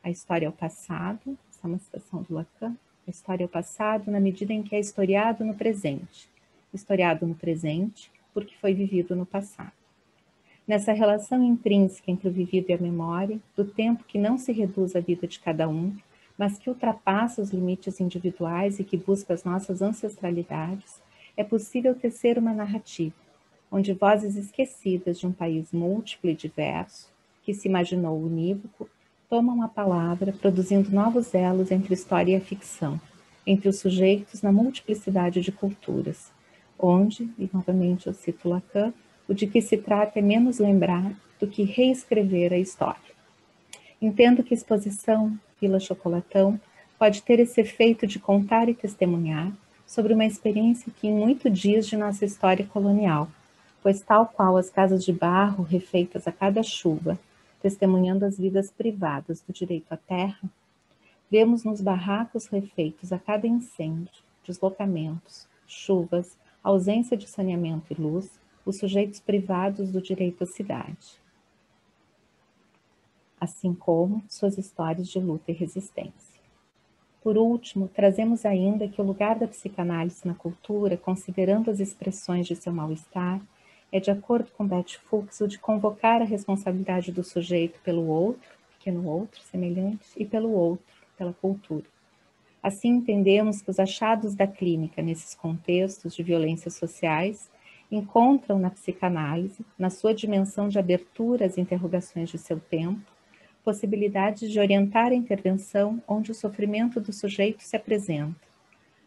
A história é o passado, essa é uma citação do Lacan, a história é o passado na medida em que é historiado no presente porque foi vivido no passado. Nessa relação intrínseca entre o vivido e a memória, do tempo que não se reduz à vida de cada um, mas que ultrapassa os limites individuais e que busca as nossas ancestralidades, é possível tecer uma narrativa, onde vozes esquecidas de um país múltiplo e diverso, que se imaginou unívoco, tomam a palavra, produzindo novos elos entre história e a ficção, entre os sujeitos na multiplicidade de culturas, onde, e novamente eu cito Lacan, o de que se trata é menos lembrar do que reescrever a história. Entendo que a exposição Vila Chocolatão pode ter esse efeito de contar e testemunhar sobre uma experiência que muito diz de nossa história colonial, pois tal qual as casas de barro refeitas a cada chuva, testemunhando as vidas privadas do direito à terra, vemos nos barracos refeitos a cada incêndio, deslocamentos, chuvas, ausência de saneamento e luz, os sujeitos privados do direito à cidade, assim como suas histórias de luta e resistência. Por último, trazemos ainda que o lugar da psicanálise na cultura, considerando as expressões de seu mal-estar, é, de acordo com Beth Fuchs, o de convocar a responsabilidade do sujeito pelo outro, pequeno outro, semelhante, e pelo outro, pela cultura. Assim, entendemos que os achados da clínica nesses contextos de violências sociais encontram na psicanálise, na sua dimensão de abertura às interrogações de seu tempo, possibilidades de orientar a intervenção onde o sofrimento do sujeito se apresenta,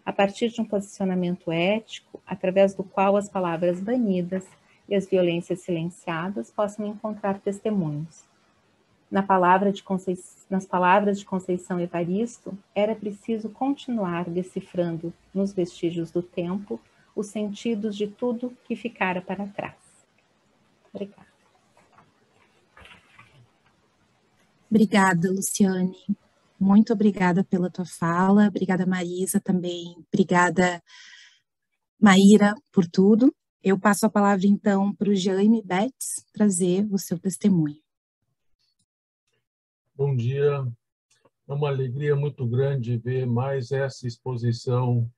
a partir de um posicionamento ético, através do qual as palavras banidas e as violências silenciadas possam encontrar testemunhos. Nas palavras de Conceição Evaristo, era preciso continuar decifrando nos vestígios do tempo os sentidos de tudo que ficara para trás. Obrigada. Obrigada, Luciane. Muito obrigada pela tua fala. Obrigada, Marisa, também. Obrigada, Maíra, por tudo. Eu passo a palavra, então, para o Jaime Betts trazer o seu testemunho. Bom dia. É uma alegria muito grande ver mais essa exposição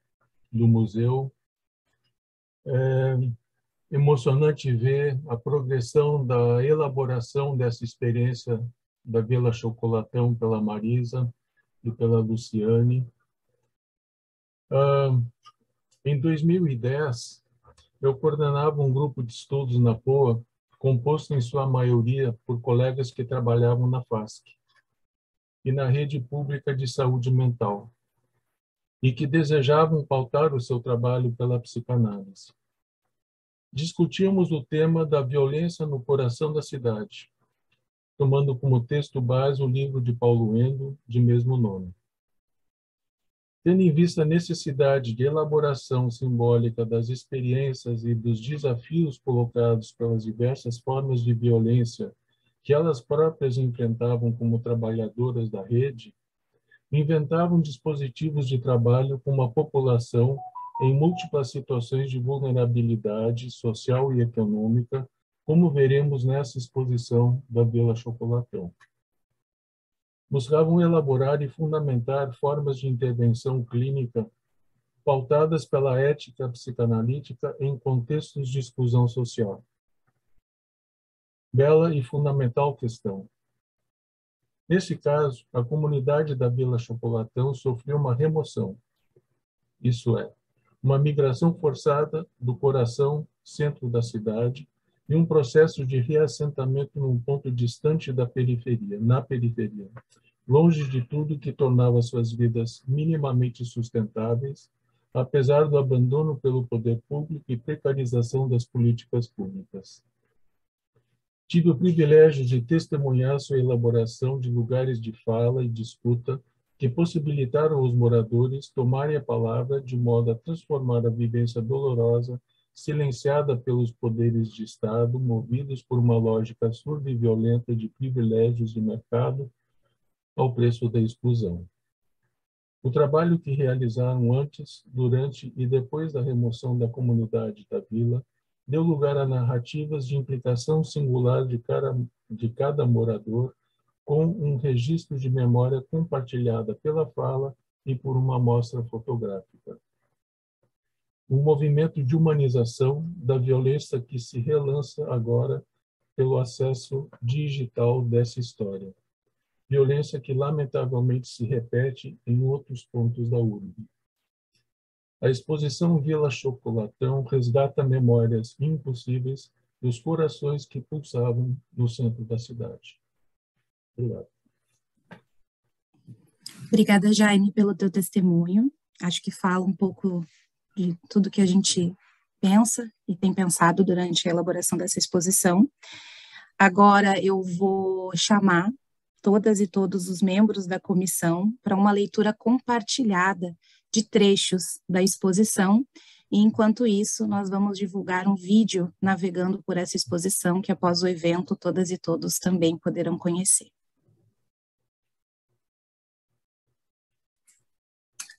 do museu. É emocionante ver a progressão da elaboração dessa experiência da Vila Chocolatão pela Marisa e pela Luciane. Em 2010, eu coordenava um grupo de estudos na POA, composto em sua maioria por colegas que trabalhavam na FASC e na Rede Pública de Saúde Mental, e que desejavam pautar o seu trabalho pela psicanálise. Discutíamos o tema da violência no coração da cidade, tomando como texto base o livro de Paulo Endo, de mesmo nome. Tendo em vista a necessidade de elaboração simbólica das experiências e dos desafios colocados pelas diversas formas de violência que elas próprias enfrentavam como trabalhadoras da rede, inventavam dispositivos de trabalho com uma população em múltiplas situações de vulnerabilidade social e econômica, como veremos nessa exposição da Vila Chocolatão. Buscavam elaborar e fundamentar formas de intervenção clínica pautadas pela ética psicanalítica em contextos de exclusão social. Bela e fundamental questão. Nesse caso, a comunidade da Vila Chocolatão sofreu uma remoção, isso é, uma migração forçada do coração, centro da cidade, e um processo de reassentamento num ponto distante da periferia, na periferia, longe de tudo que tornava suas vidas minimamente sustentáveis, apesar do abandono pelo poder público e precarização das políticas públicas. Tive o privilégio de testemunhar sua elaboração de lugares de fala e de escuta que possibilitaram aos moradores tomarem a palavra de modo a transformar a vivência dolorosa, silenciada pelos poderes de Estado, movidos por uma lógica surda e violenta de privilégios de mercado, ao preço da exclusão. O trabalho que realizaram antes, durante e depois da remoção da comunidade da vila deu lugar a narrativas de implicação singular de cada morador, com um registro de memória compartilhada pela fala e por uma amostra fotográfica. Um movimento de humanização da violência que se relança agora pelo acesso digital dessa história. Violência que lamentavelmente se repete em outros pontos da urbe. A exposição Vila Chocolatão resgata memórias impossíveis dos corações que pulsavam no centro da cidade. Obrigado. Obrigada, Jaime, pelo teu testemunho. Acho que fala um pouco de tudo que a gente pensa e tem pensado durante a elaboração dessa exposição. Agora eu vou chamar todas e todos os membros da comissão para uma leitura compartilhada de trechos da exposição, e enquanto isso nós vamos divulgar um vídeo navegando por essa exposição que após o evento todas e todos também poderão conhecer.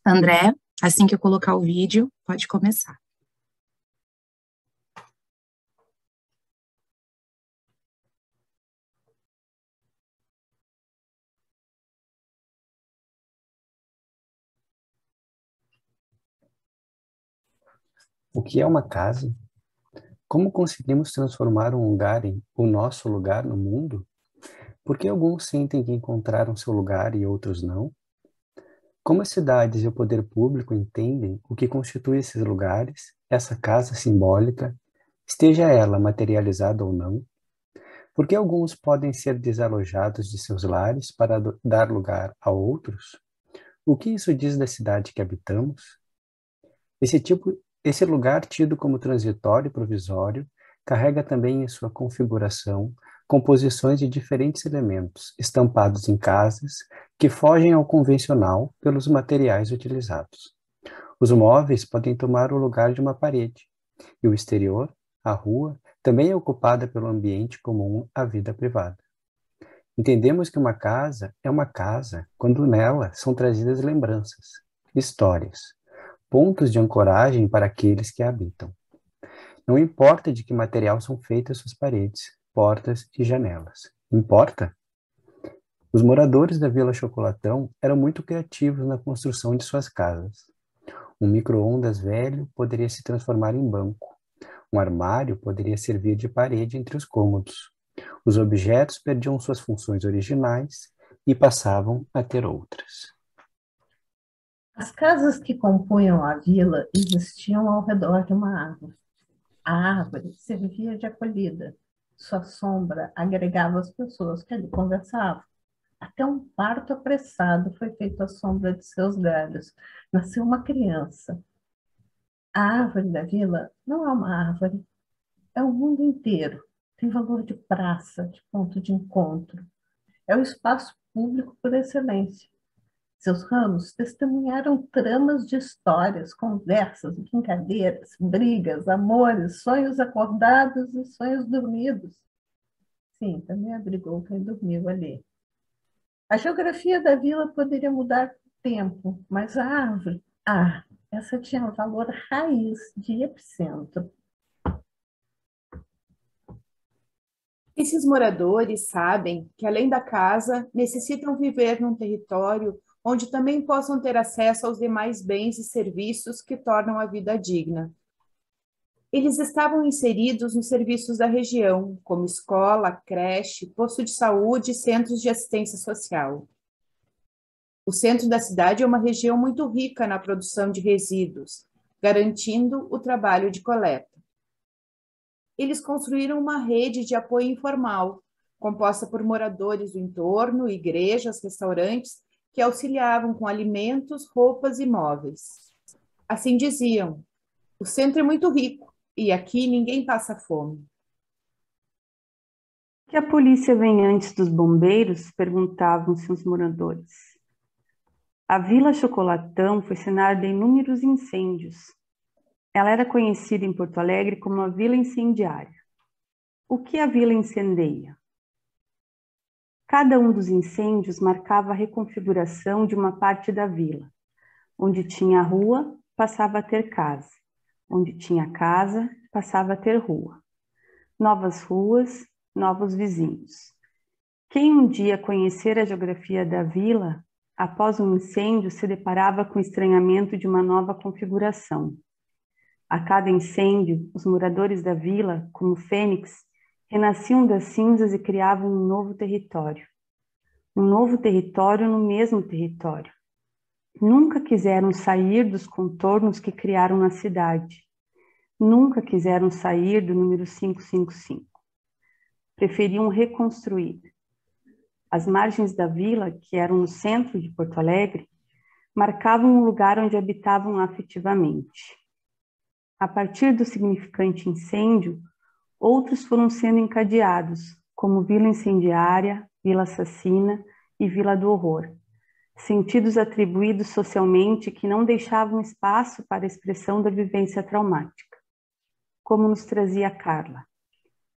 André, assim que eu colocar o vídeo, pode começar. O que é uma casa? Como conseguimos transformar um lugar em o nosso lugar no mundo? Por que alguns sentem que encontraram seu lugar e outros não? Como as cidades e o poder público entendem o que constitui esses lugares, essa casa simbólica, esteja ela materializada ou não? Por que alguns podem ser desalojados de seus lares para dar lugar a outros? O que isso diz da cidade que habitamos? Esse lugar, tido como transitório e provisório, carrega também em sua configuração composições de diferentes elementos, estampados em casas, que fogem ao convencional pelos materiais utilizados. Os móveis podem tomar o lugar de uma parede, e o exterior, a rua, também é ocupada pelo ambiente comum à vida privada. Entendemos que uma casa é uma casa quando nela são trazidas lembranças, histórias, pontos de ancoragem para aqueles que a habitam. Não importa de que material são feitas suas paredes, portas e janelas. Importa? Os moradores da Vila Chocolatão eram muito criativos na construção de suas casas. Um micro-ondas velho poderia se transformar em banco. Um armário poderia servir de parede entre os cômodos. Os objetos perdiam suas funções originais e passavam a ter outras. As casas que compunham a vila existiam ao redor de uma árvore. A árvore servia de acolhida. Sua sombra agregava as pessoas que ali conversavam. Até um parto apressado foi feito à sombra de seus galhos. Nasceu uma criança. A árvore da vila não é uma árvore, é o mundo inteiro. Tem valor de praça, de ponto de encontro. É o espaço público por excelência. Seus ramos testemunharam tramas de histórias, conversas, brincadeiras, brigas, amores, sonhos acordados e sonhos dormidos. Sim, também abrigou quem dormiu ali. A geografia da vila poderia mudar com o tempo, mas a árvore, essa tinha valor raiz de epicentro. Esses moradores sabem que, além da casa, necessitam viver num território onde também possam ter acesso aos demais bens e serviços que tornam a vida digna. Eles estavam inseridos nos serviços da região, como escola, creche, posto de saúde e centros de assistência social. O centro da cidade é uma região muito rica na produção de resíduos, garantindo o trabalho de coleta. Eles construíram uma rede de apoio informal, composta por moradores do entorno, igrejas, restaurantes, que auxiliavam com alimentos, roupas e móveis. Assim diziam, o centro é muito rico e aqui ninguém passa fome. Que a polícia vem antes dos bombeiros? Perguntavam-se os moradores. A Vila Chocolatão foi cenário de inúmeros incêndios. Ela era conhecida em Porto Alegre como a Vila Incendiária. O que a vila incendeia? Cada um dos incêndios marcava a reconfiguração de uma parte da vila. Onde tinha rua, passava a ter casa. Onde tinha casa, passava a ter rua. Novas ruas, novos vizinhos. Quem um dia conhecer a geografia da vila, após um incêndio, se deparava com o estranhamento de uma nova configuração. A cada incêndio, os moradores da vila, como fênix, renasciam das cinzas e criavam um novo território. Um novo território no mesmo território. Nunca quiseram sair dos contornos que criaram na cidade. Nunca quiseram sair do número 555. Preferiam reconstruir. As margens da vila, que eram no centro de Porto Alegre, marcavam um lugar onde habitavam afetivamente. A partir do significante incêndio, outros foram sendo encadeados, como Vila Incendiária, Vila Assassina e Vila do Horror, sentidos atribuídos socialmente que não deixavam espaço para a expressão da vivência traumática. Como nos trazia Carla.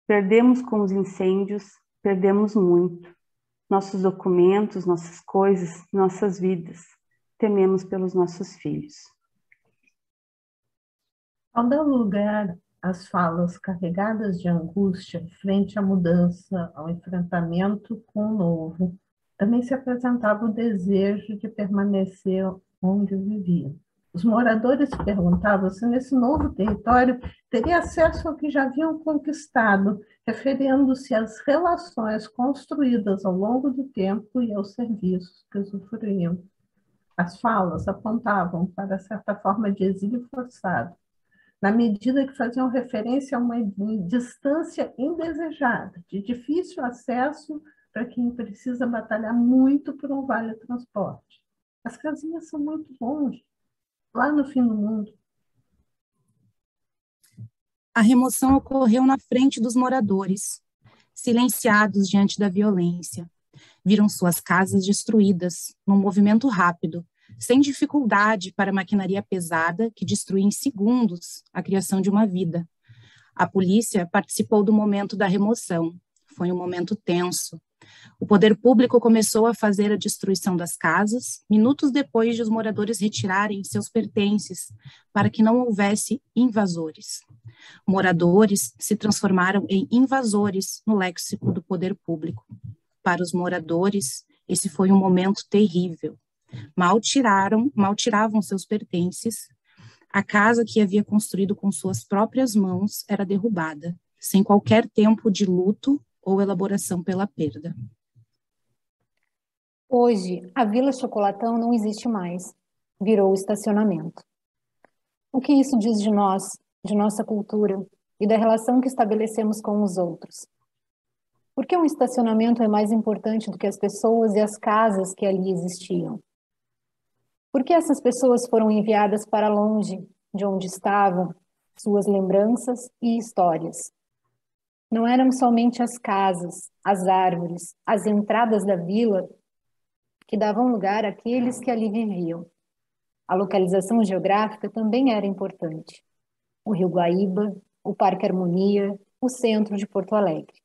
Perdemos com os incêndios, perdemos muito. Nossos documentos, nossas coisas, nossas vidas. Tememos pelos nossos filhos. Ao dar lugar às falas carregadas de angústia frente à mudança, ao enfrentamento com o novo, também se apresentava o desejo de permanecer onde viviam. Os moradores perguntavam se nesse novo território teria acesso ao que já haviam conquistado, referindo-se às relações construídas ao longo do tempo e aos serviços que usufruíam. As falas apontavam para certa forma de exílio forçado, na medida que faziam referência a uma distância indesejada, de difícil acesso para quem precisa batalhar muito por um vale-transporte. As casinhas são muito longe, lá no fim do mundo. A remoção ocorreu na frente dos moradores, silenciados diante da violência. Viram suas casas destruídas, num movimento rápido, sem dificuldade para a maquinaria pesada que destruía em segundos a criação de uma vida. A polícia participou do momento da remoção. Foi um momento tenso. O poder público começou a fazer a destruição das casas, minutos depois de os moradores retirarem seus pertences, para que não houvesse invasores. Moradores se transformaram em invasores no léxico do poder público. Para os moradores, esse foi um momento terrível. Mal tiravam seus pertences, a casa que havia construído com suas próprias mãos era derrubada, sem qualquer tempo de luto ou elaboração pela perda. Hoje, a Vila Chocolatão não existe mais. Virou estacionamento. O que isso diz de nós, de nossa cultura e da relação que estabelecemos com os outros? Por que um estacionamento é mais importante do que as pessoas e as casas que ali existiam? Por que essas pessoas foram enviadas para longe de onde estavam suas lembranças e histórias? Não eram somente as casas, as árvores, as entradas da vila que davam lugar àqueles que ali viviam. A localização geográfica também era importante. O Rio Guaíba, o Parque Harmonia, o centro de Porto Alegre.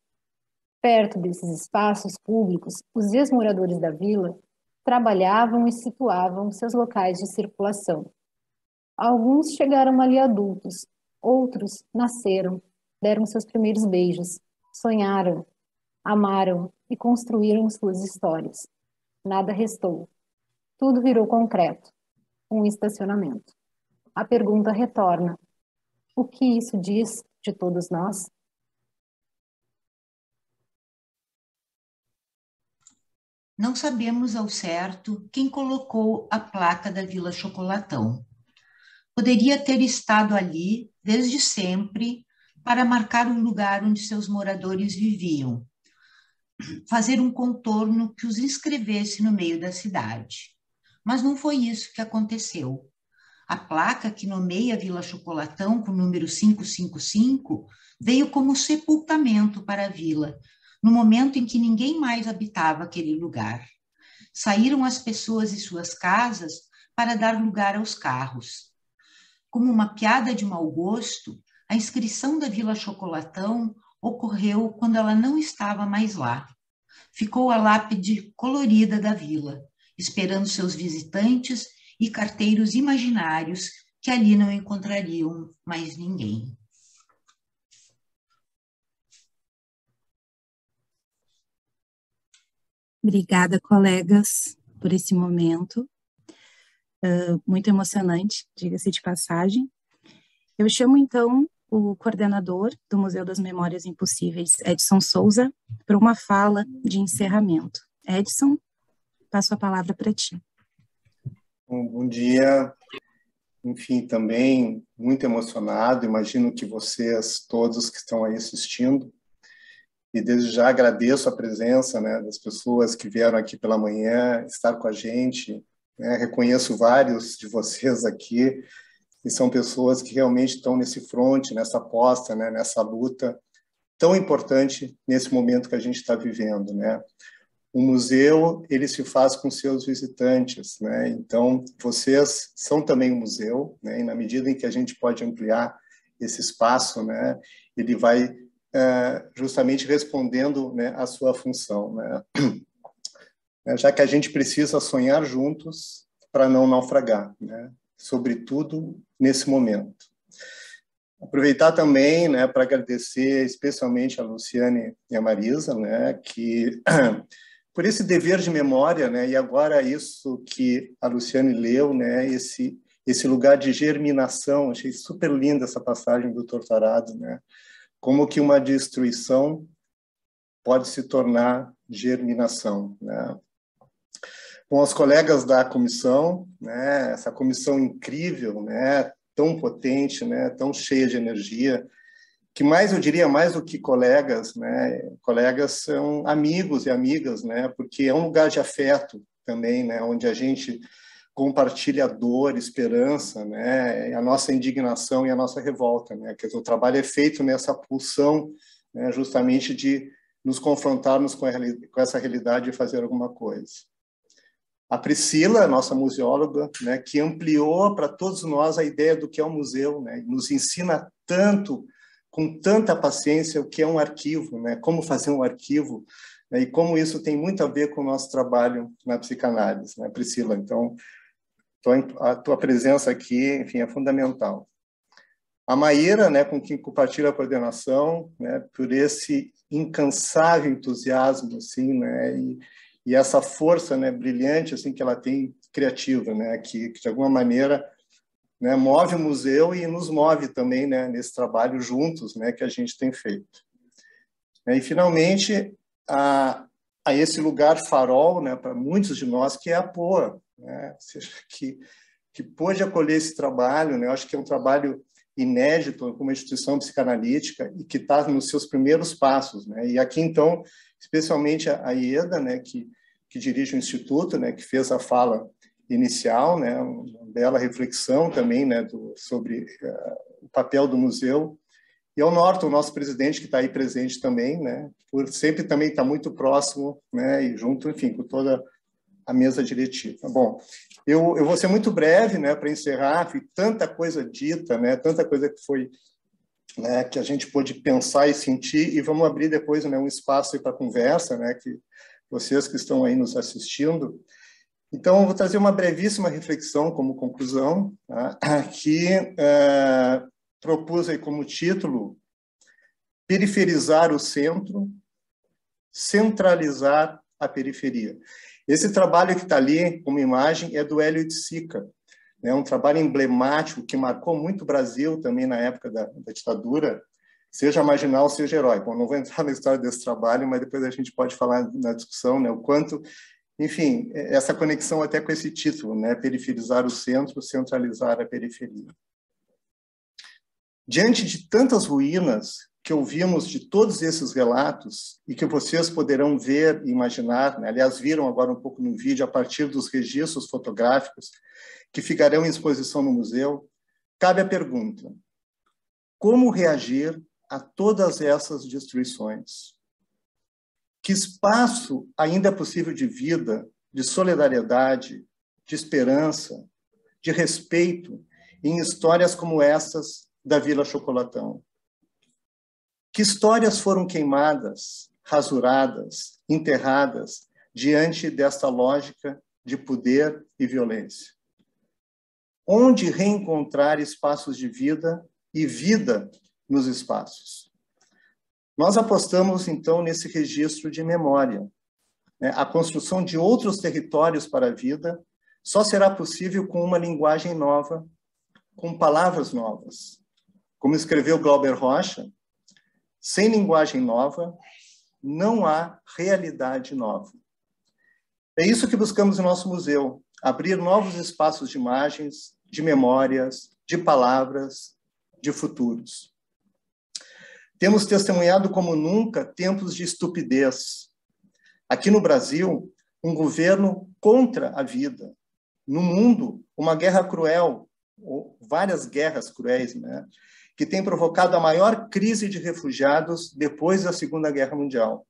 Perto desses espaços públicos, os ex-moradores da vila trabalhavam e situavam seus locais de circulação. Alguns chegaram ali adultos, outros nasceram, deram seus primeiros beijos, sonharam, amaram e construíram suas histórias. Nada restou. Tudo virou concreto. Um estacionamento. A pergunta retorna: o que isso diz de todos nós? Não sabemos ao certo quem colocou a placa da Vila Chocolatão. Poderia ter estado ali desde sempre para marcar o lugar onde seus moradores viviam, fazer um contorno que os inscrevesse no meio da cidade. Mas não foi isso que aconteceu. A placa que nomeia a Vila Chocolatão com o número 555 veio como sepultamento para a vila, no momento em que ninguém mais habitava aquele lugar. Saíram as pessoas e suas casas para dar lugar aos carros. Como uma piada de mau gosto, a inscrição da Vila Chocolatão ocorreu quando ela não estava mais lá. Ficou a lápide colorida da vila, esperando seus visitantes e carteiros imaginários que ali não encontrariam mais ninguém. Obrigada, colegas, por esse momento. Muito emocionante, diga-se de passagem. Eu chamo, então, o coordenador do Museu das Memórias Impossíveis, Edson Souza, para uma fala de encerramento. Edson, passo a palavra para ti. Bom dia. Enfim, também muito emocionado. Imagino que vocês, todos que estão aí assistindo, e desde já agradeço a presença, né, das pessoas que vieram aqui pela manhã estar com a gente. Né? Reconheço vários de vocês aqui, e são pessoas que realmente estão nesse fronte, nessa aposta, né, nessa luta tão importante nesse momento que a gente está vivendo, né? O museu, ele se faz com seus visitantes, né? Então, vocês são também um museu, né? E na medida em que a gente pode ampliar esse espaço, né, ele vai justamente respondendo, né, a sua função, né? Já que a gente precisa sonhar juntos para não naufragar, né? Sobretudo nesse momento. Aproveitar também, né, para agradecer especialmente a Luciane e a Marisa, né, que por esse dever de memória, né, e agora isso que a Luciane leu, né, esse lugar de germinação. Achei super linda essa passagem do Torturado, né, como que uma destruição pode se tornar germinação, né. Com os colegas da comissão, né, essa comissão incrível, né, tão potente, né, tão cheia de energia, que mais, eu diria, mais do que colegas, né, colegas são amigos e amigas, né, porque é um lugar de afeto também, né, onde a gente compartilha dor, esperança, né, a nossa indignação e a nossa revolta, né, quer dizer, o trabalho é feito nessa pulsão, né, justamente de nos confrontarmos com essa realidade e fazer alguma coisa. A Priscila, nossa museóloga, né, que ampliou para todos nós a ideia do que é um museu, né, nos ensina tanto, com tanta paciência, o que é um arquivo, né, como fazer um arquivo, né, e como isso tem muito a ver com o nosso trabalho na psicanálise, né, Priscila? Então, a tua presença aqui, enfim, é fundamental. A Maíra, né, com quem compartilha a coordenação, né, por esse incansável entusiasmo, assim, né, e essa força, né, brilhante, assim, que ela tem criativa, né, que de alguma maneira, né, move o museu e nos move também, né, nesse trabalho juntos, né, que a gente tem feito. E finalmente a esse lugar farol, né, para muitos de nós, que é a POA, né, ou seja, que pôde acolher esse trabalho, né, eu acho que é um trabalho inédito como instituição psicanalítica e que está nos seus primeiros passos, né? E aqui então, especialmente a Ieda, né, que dirige o instituto, né, que fez a fala inicial, né, uma bela reflexão também, né, sobre o papel do museu, e ao Norton, o nosso presidente, que está aí presente também, né, por sempre também estar muito próximo, né, e junto, enfim, com toda a mesa diretiva. Bom, eu vou ser muito breve, né, para encerrar, foi tanta coisa dita, né, tanta coisa que foi, né, que a gente pôde pensar e sentir, e vamos abrir depois, né, um espaço para conversa, né, que vocês que estão aí nos assistindo. Então, eu vou trazer uma brevíssima reflexão como conclusão, tá, que propus aí como título periferizar o centro, centralizar a periferia. Esse trabalho que está ali como imagem é do Hélio de Sica, né, um trabalho emblemático que marcou muito o Brasil também na época da ditadura, seja marginal, seja herói. Bom, não vou entrar na história desse trabalho, mas depois a gente pode falar na discussão, né, o quanto, enfim, essa conexão até com esse título, né, periferizar o centro, centralizar a periferia. Diante de tantas ruínas que ouvimos de todos esses relatos e que vocês poderão ver e imaginar, né? Aliás, viram agora um pouco no vídeo, a partir dos registros fotográficos que ficarão em exposição no museu, cabe a pergunta: como reagir a todas essas destruições? Que espaço ainda é possível de vida, de solidariedade, de esperança, de respeito em histórias como essas da Vila Chocolatão? Que histórias foram queimadas, rasuradas, enterradas diante desta lógica de poder e violência? Onde reencontrar espaços de vida e vida nos espaços? Nós apostamos, então, nesse registro de memória. A construção de outros territórios para a vida só será possível com uma linguagem nova, com palavras novas. Como escreveu Glauber Rocha, sem linguagem nova, não há realidade nova. É isso que buscamos no nosso museu, abrir novos espaços de imagens, de memórias, de palavras, de futuros. Temos testemunhado como nunca tempos de estupidez. Aqui no Brasil, um governo contra a vida. No mundo, uma guerra cruel, ou várias guerras cruéis, né, que tem provocado a maior crise de refugiados depois da Segunda Guerra Mundial.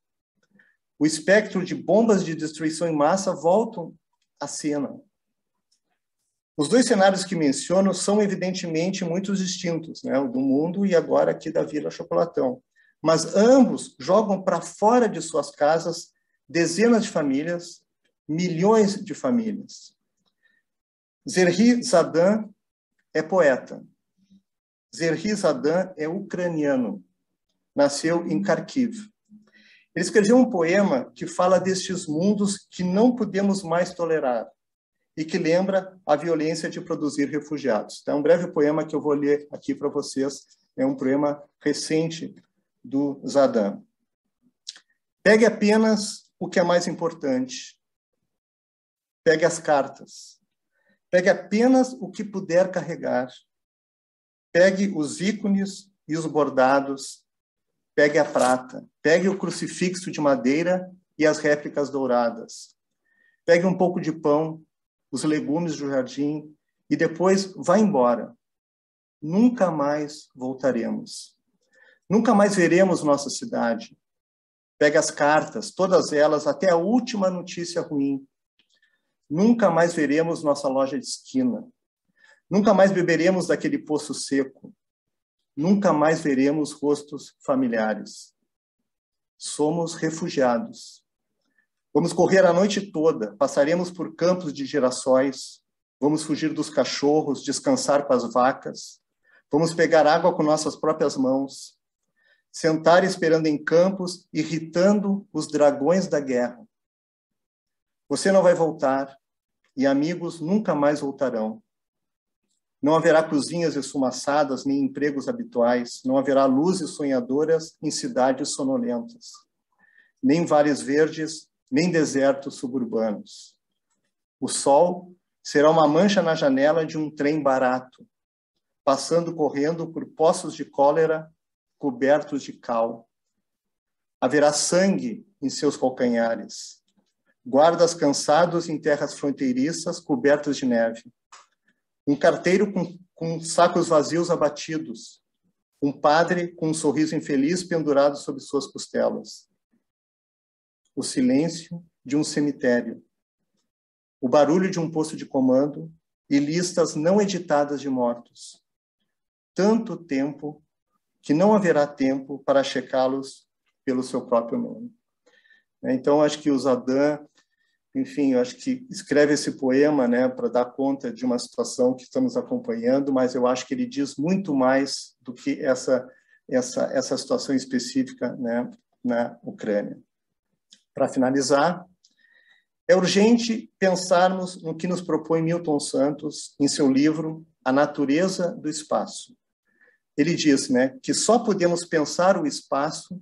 O espectro de bombas de destruição em massa voltam à cena. Os dois cenários que menciono são, evidentemente, muito distintos, né, o do mundo e agora aqui da Vila Chocolatão. Mas ambos jogam para fora de suas casas dezenas de famílias, milhões de famílias. Zerhi Zadan é poeta. Zerhi Zadan é ucraniano. Nasceu em Kharkiv. Ele escreveu um poema que fala destes mundos que não podemos mais tolerar e que lembra a violência de produzir refugiados. Então, é um breve poema que eu vou ler aqui para vocês. É um poema recente do Zadan. Pegue apenas o que é mais importante. Pegue as cartas. Pegue apenas o que puder carregar. Pegue os ícones e os bordados. Pegue a prata. Pegue o crucifixo de madeira e as réplicas douradas. Pegue um pouco de pão, os legumes do jardim e depois vá embora. Nunca mais voltaremos. Nunca mais veremos nossa cidade. Pegue as cartas, todas elas, até a última notícia ruim. Nunca mais veremos nossa loja de esquina. Nunca mais beberemos daquele poço seco. Nunca mais veremos rostos familiares. Somos refugiados. Vamos correr a noite toda, passaremos por campos de girassóis, vamos fugir dos cachorros, descansar com as vacas, vamos pegar água com nossas próprias mãos, sentar esperando em campos, irritando os dragões da guerra. Você não vai voltar, e amigos nunca mais voltarão. Não haverá cozinhas esfumaçadas, nem empregos habituais, não haverá luzes sonhadoras em cidades sonolentas, nem vales verdes, nem desertos suburbanos. O sol será uma mancha na janela de um trem barato, passando correndo por poços de cólera cobertos de cal. Haverá sangue em seus calcanhares, guardas cansados em terras fronteiriças cobertas de neve, um carteiro com sacos vazios abatidos, um padre com um sorriso infeliz pendurado sobre suas costelas, o silêncio de um cemitério, o barulho de um posto de comando e listas não editadas de mortos. Tanto tempo que não haverá tempo para checá-los pelo seu próprio nome. Então, acho que o Zadan, enfim, eu acho que escreve esse poema, né, para dar conta de uma situação que estamos acompanhando, mas eu acho que ele diz muito mais do que essa situação específica, né, na Ucrânia. Para finalizar, é urgente pensarmos no que nos propõe Milton Santos em seu livro A Natureza do Espaço. Ele diz, né, que só podemos pensar o espaço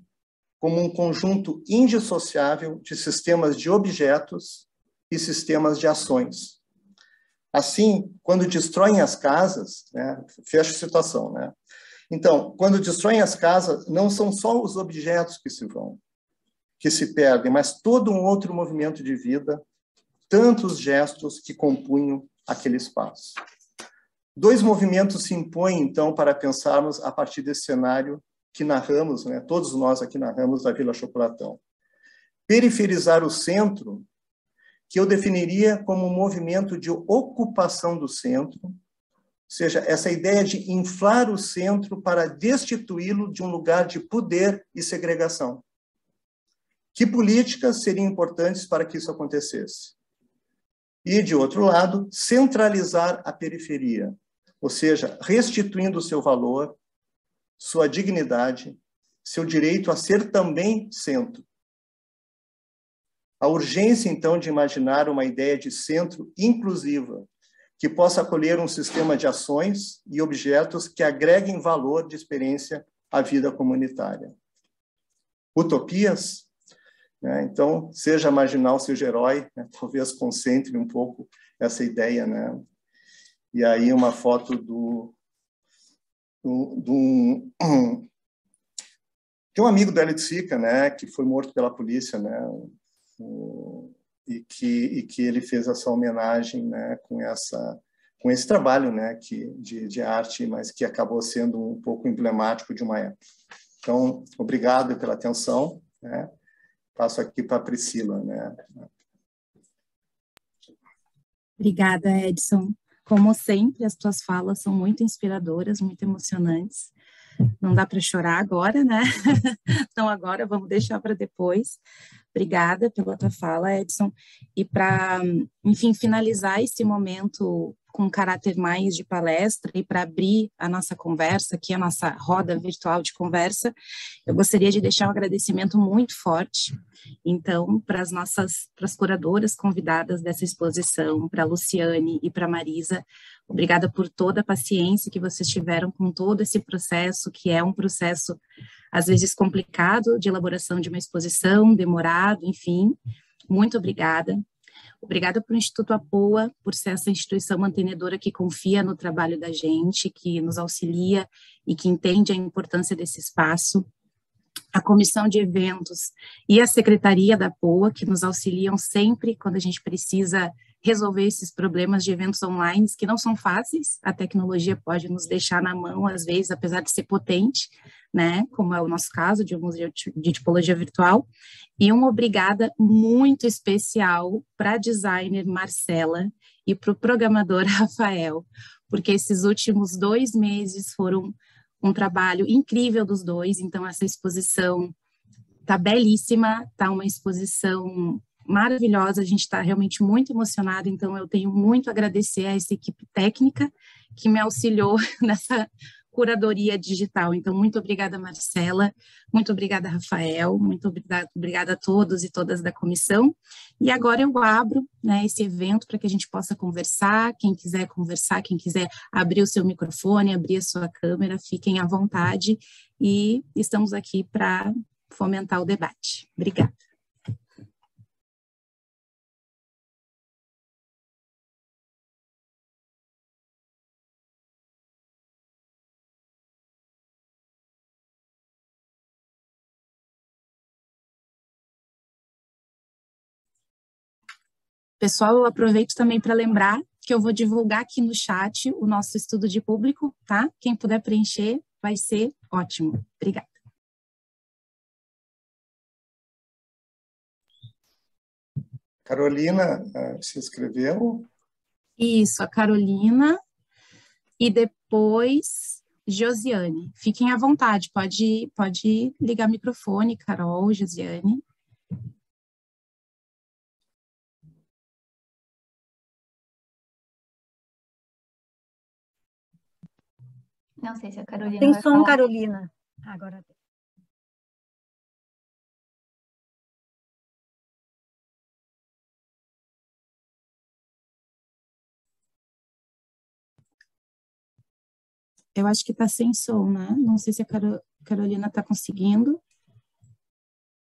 como um conjunto indissociável de sistemas de objetos e sistemas de ações. Assim, quando destroem as casas, né, fecha a situação, né? Então, quando destroem as casas, não são só os objetos que se vão, que se perdem, mas todo um outro movimento de vida, tantos gestos que compunham aquele espaço. Dois movimentos se impõem, então, para pensarmos a partir desse cenário que narramos, né, todos nós aqui narramos da Vila Chocolatão. Periferizar o centro, que eu definiria como um movimento de ocupação do centro, ou seja, essa ideia de inflar o centro para destituí-lo de um lugar de poder e segregação. Que políticas seriam importantes para que isso acontecesse? E, de outro lado, centralizar a periferia, ou seja, restituindo o seu valor, sua dignidade, seu direito a ser também centro. A urgência, então, de imaginar uma ideia de centro inclusiva, que possa acolher um sistema de ações e objetos que agreguem valor de experiência à vida comunitária. Utopias? Então, seja marginal, seja herói, né? Talvez concentre um pouco essa ideia, né? E aí uma foto de um amigo do Hélio de Sica, né, que foi morto pela polícia, né, e que ele fez essa homenagem, né, com esse trabalho, né, de arte, mas que acabou sendo um pouco emblemático de uma época. Então, obrigado pela atenção, né? Passo aqui para a Priscila, né? Obrigada, Edson. Como sempre, as tuas falas são muito inspiradoras, muito emocionantes. Não dá para chorar agora, né? Então, agora vamos deixar para depois. Obrigada pela tua fala, Edson. E para, enfim, finalizar esse momento com caráter mais de palestra e para abrir a nossa conversa, aqui a nossa roda virtual de conversa, eu gostaria de deixar um agradecimento muito forte, então, para as curadoras convidadas dessa exposição, para a Luciane e para a Marisa. Obrigada por toda a paciência que vocês tiveram com todo esse processo, que é um processo, às vezes, complicado, de elaboração de uma exposição, demorado, enfim. Muito obrigada. Obrigada para o Instituto APOA, por ser essa instituição mantenedora que confia no trabalho da gente, que nos auxilia e que entende a importância desse espaço. A Comissão de Eventos e a Secretaria da APOA, que nos auxiliam sempre quando a gente precisa resolver esses problemas de eventos online, que não são fáceis, a tecnologia pode nos deixar na mão, às vezes, apesar de ser potente, né, como é o nosso caso, de um museu de tipologia virtual, e uma obrigada muito especial para a designer Marcela e para o programador Rafael, porque esses últimos 2 meses foram um trabalho incrível dos dois, então essa exposição está belíssima, está uma exposição maravilhosa, a gente está realmente muito emocionada, então eu tenho muito a agradecer a essa equipe técnica que me auxiliou nessa curadoria digital. Então, muito obrigada, Marcela, muito obrigada, Rafael, muito obrigada a todos e todas da comissão. E agora eu abro, né, esse evento para que a gente possa conversar, quem quiser conversar, quem quiser abrir o seu microfone, abrir a sua câmera, fiquem à vontade e estamos aqui para fomentar o debate. Obrigada. Pessoal, eu aproveito também para lembrar que eu vou divulgar aqui no chat o nosso estudo de público, tá? Quem puder preencher vai ser ótimo. Obrigada. Carolina se inscreveu? Isso, a Carolina e depois Josiane. Fiquem à vontade, pode ligar o microfone, Carol, Josiane. Não sei se a Carolina tem vai som, falar. Carolina. Agora tem. Eu acho que está sem som, né? Não sei se a Carolina está conseguindo.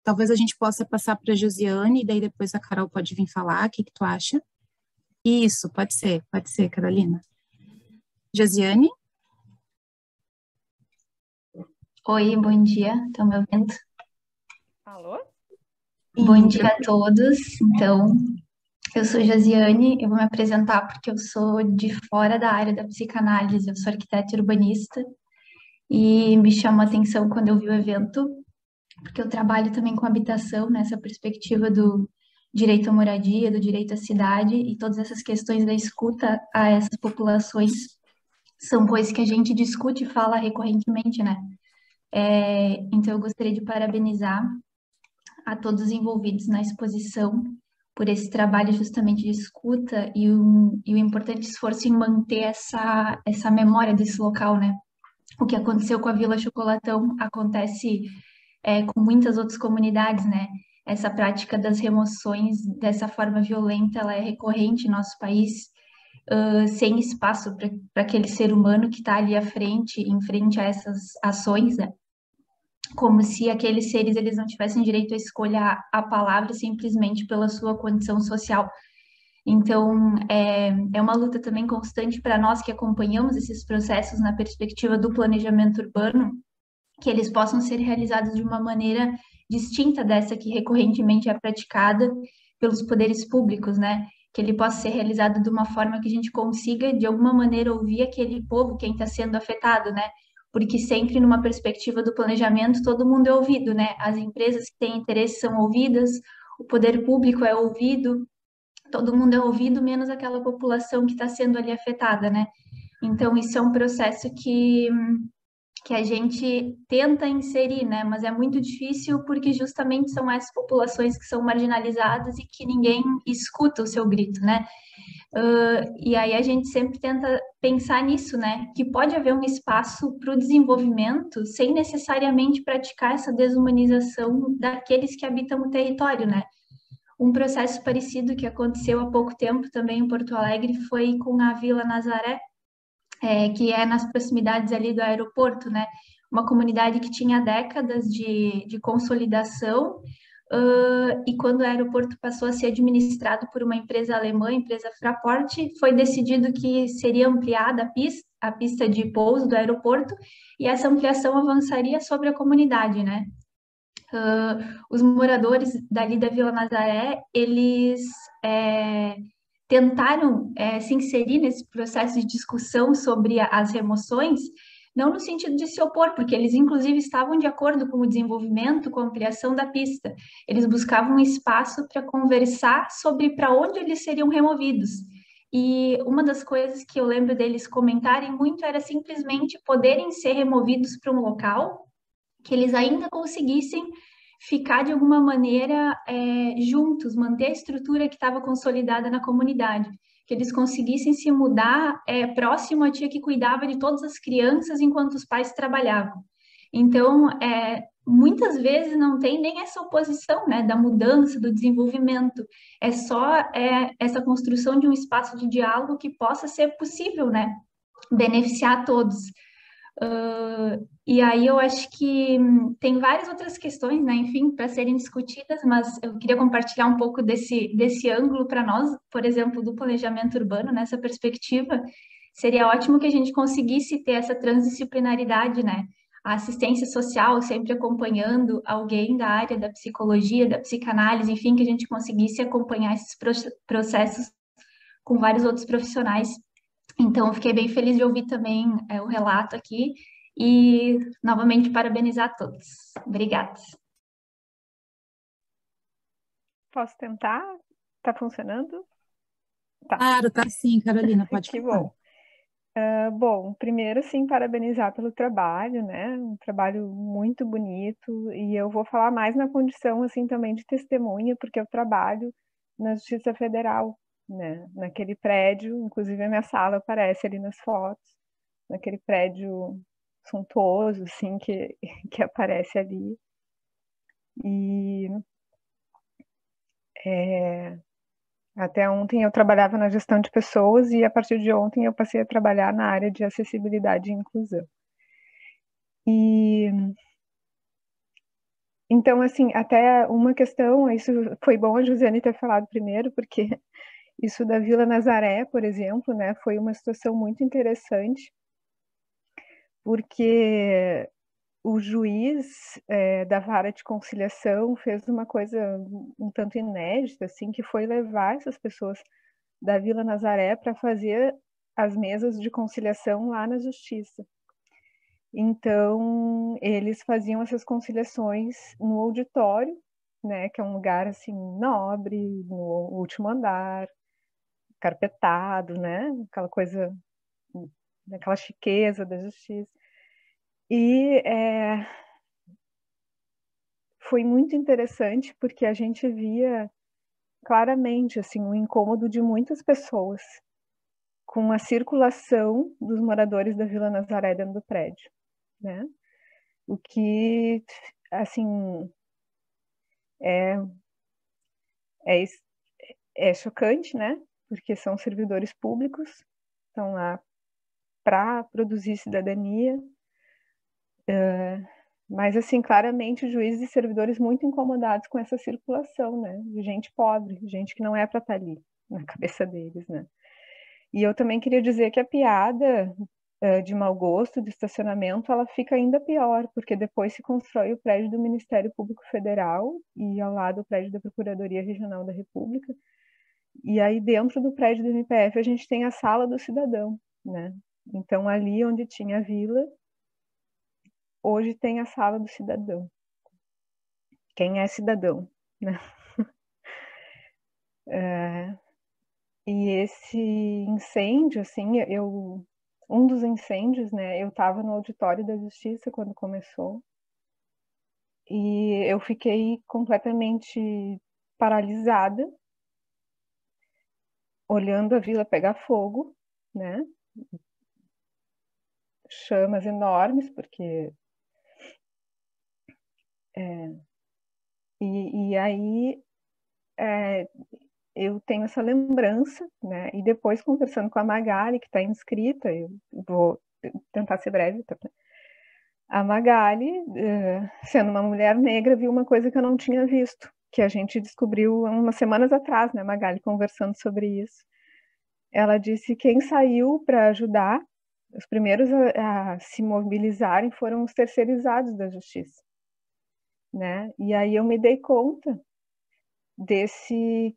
Talvez a gente possa passar para a Josiane e daí depois a Carol pode vir falar. O que tu acha? Isso, pode ser, Carolina. Josiane? Oi, bom dia, estão me ouvindo? Alô? Bom dia a todos. Então, eu sou Josiane, eu vou me apresentar porque eu sou de fora da área da psicanálise, eu sou arquiteta urbanista e me chamou a atenção quando eu vi o evento, porque eu trabalho também com habitação, nessa perspectiva do direito à moradia, do direito à cidade e todas essas questões da escuta a essas populações são coisas que a gente discute e fala recorrentemente, né? Então, eu gostaria de parabenizar a todos os envolvidos na exposição por esse trabalho justamente de escuta e o importante esforço em manter essa memória desse local, né? O que aconteceu com a Vila Chocolatão acontece com muitas outras comunidades, né? Essa prática das remoções dessa forma violenta, ela é recorrente em nosso país, sem espaço para aquele ser humano que está ali em frente a essas ações, né? Como se aqueles seres eles não tivessem direito a escolher a palavra simplesmente pela sua condição social. Então, é uma luta também constante para nós que acompanhamos esses processos na perspectiva do planejamento urbano, que eles possam ser realizados de uma maneira distinta dessa que recorrentemente é praticada pelos poderes públicos, né? Que ele possa ser realizado de uma forma que a gente consiga, de alguma maneira, ouvir aquele povo, quem está sendo afetado, né? Porque sempre numa perspectiva do planejamento, todo mundo é ouvido, né? As empresas que têm interesse são ouvidas, o poder público é ouvido, todo mundo é ouvido, menos aquela população que está sendo ali afetada, né? Então, isso é um processo que a gente tenta inserir, né? Mas é muito difícil porque justamente são essas populações que são marginalizadas e que ninguém escuta o seu grito, né? E aí a gente sempre tenta pensar nisso, né? Que pode haver um espaço para o desenvolvimento sem necessariamente praticar essa desumanização daqueles que habitam o território, né? Um processo parecido que aconteceu há pouco tempo também em Porto Alegre foi com a Vila Nazaré, que é nas proximidades ali do aeroporto, né? Uma comunidade que tinha décadas de consolidação, e quando o aeroporto passou a ser administrado por uma empresa alemã, a empresa Fraport, foi decidido que seria ampliada a pista de pouso do aeroporto, e essa ampliação avançaria sobre a comunidade, né? Os moradores dali da Vila Nazaré, eles tentaram se inserir nesse processo de discussão sobre as remoções, não no sentido de se opor, porque eles inclusive estavam de acordo com o desenvolvimento, com a ampliação da pista. Eles buscavam um espaço para conversar sobre para onde eles seriam removidos. E uma das coisas que eu lembro deles comentarem muito era simplesmente poderem ser removidos para um local que eles ainda conseguissem ficar de alguma maneira juntos, manter a estrutura que estava consolidada na comunidade, que eles conseguissem se mudar próximo à tia que cuidava de todas as crianças enquanto os pais trabalhavam. Então, muitas vezes não tem nem essa oposição, né, da mudança, do desenvolvimento, é só essa construção de um espaço de diálogo que possa ser possível, né, beneficiar a todos. E aí eu acho que tem várias outras questões, né, enfim, para serem discutidas, mas eu queria compartilhar um pouco desse ângulo para nós, por exemplo, do planejamento urbano, nessa perspectiva. Seria ótimo que a gente conseguisse ter essa transdisciplinaridade, né, a assistência social sempre acompanhando alguém da área da psicologia, da psicanálise, enfim, que a gente conseguisse acompanhar esses processos com vários outros profissionais. Então, fiquei bem feliz de ouvir também o relato aqui e, novamente, parabenizar a todos. Obrigada. Posso tentar? Tá funcionando? Tá. Claro, tá sim, Carolina, pode Que falar. bom. Bom, primeiro, sim, parabenizar pelo trabalho, né? Um trabalho muito bonito, e eu vou falar mais na condição, assim, também de testemunha, porque eu trabalho na Justiça Federal, né? Naquele prédio, inclusive a minha sala aparece ali nas fotos, naquele prédio suntuoso, assim, que aparece ali. E até ontem eu trabalhava na gestão de pessoas e a partir de ontem eu passei a trabalhar na área de acessibilidade e inclusão. E então, assim, até uma questão, isso foi bom a Josiane ter falado primeiro, porque isso da Vila Nazaré, por exemplo, né, foi uma situação muito interessante, porque o juiz da vara de conciliação fez uma coisa um tanto inédita, assim, que foi levar essas pessoas da Vila Nazaré para fazer as mesas de conciliação lá na Justiça. Então, eles faziam essas conciliações no auditório, né, que é um lugar, assim, nobre, no último andar, carpetado, né, aquela coisa, aquela chiqueza da Justiça. E foi muito interessante porque a gente via claramente, assim, o incômodo de muitas pessoas com a circulação dos moradores da Vila Nazaré dentro do prédio, né? O que, assim, é chocante, né? Porque são servidores públicos, estão lá para produzir cidadania, mas, assim, claramente juízes e servidores muito incomodados com essa circulação, né? De gente pobre, gente que não é para estar ali, na cabeça deles, né? E eu também queria dizer que a piada de mau gosto, de estacionamento, ela fica ainda pior, porque depois se constrói o prédio do Ministério Público Federal e ao lado o prédio da Procuradoria Regional da República, e aí dentro do prédio do MPF a gente tem a Sala do Cidadão, né? Então ali onde tinha a vila, hoje tem a Sala do Cidadão. Quem é cidadão, né? E esse incêndio, assim, um dos incêndios, né, eu estava no auditório da Justiça quando começou, e eu fiquei completamente paralisada, olhando a vila pegar fogo, né, chamas enormes, porque... E aí eu tenho essa lembrança, né, e depois conversando com a Magali, que está inscrita, eu vou tentar ser breve, tá? A Magali, sendo uma mulher negra, viu uma coisa que eu não tinha visto, que a gente descobriu umas semanas atrás, né, Magali, conversando sobre isso. Ela disse que quem saiu para ajudar, os primeiros a se mobilizarem foram os terceirizados da Justiça, né? E aí eu me dei conta desse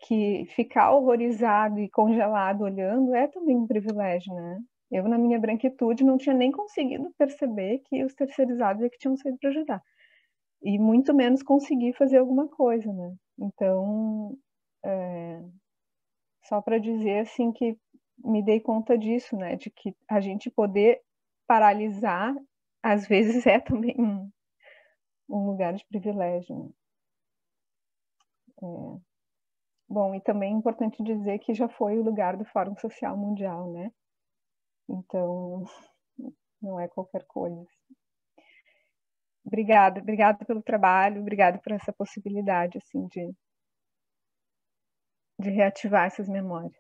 que ficar horrorizado e congelado olhando é também um privilégio, né? Eu, na minha branquitude, não tinha nem conseguido perceber que os terceirizados é que tinham saído para ajudar. E muito menos conseguir fazer alguma coisa, né? Então, só para dizer, assim, que me dei conta disso, né? De que a gente poder paralisar, às vezes, é também um lugar de privilégio. Bom, e também é importante dizer que já foi o lugar do Fórum Social Mundial, né? Então, não é qualquer coisa. Obrigada pelo trabalho, obrigada por essa possibilidade, assim, de reativar essas memórias.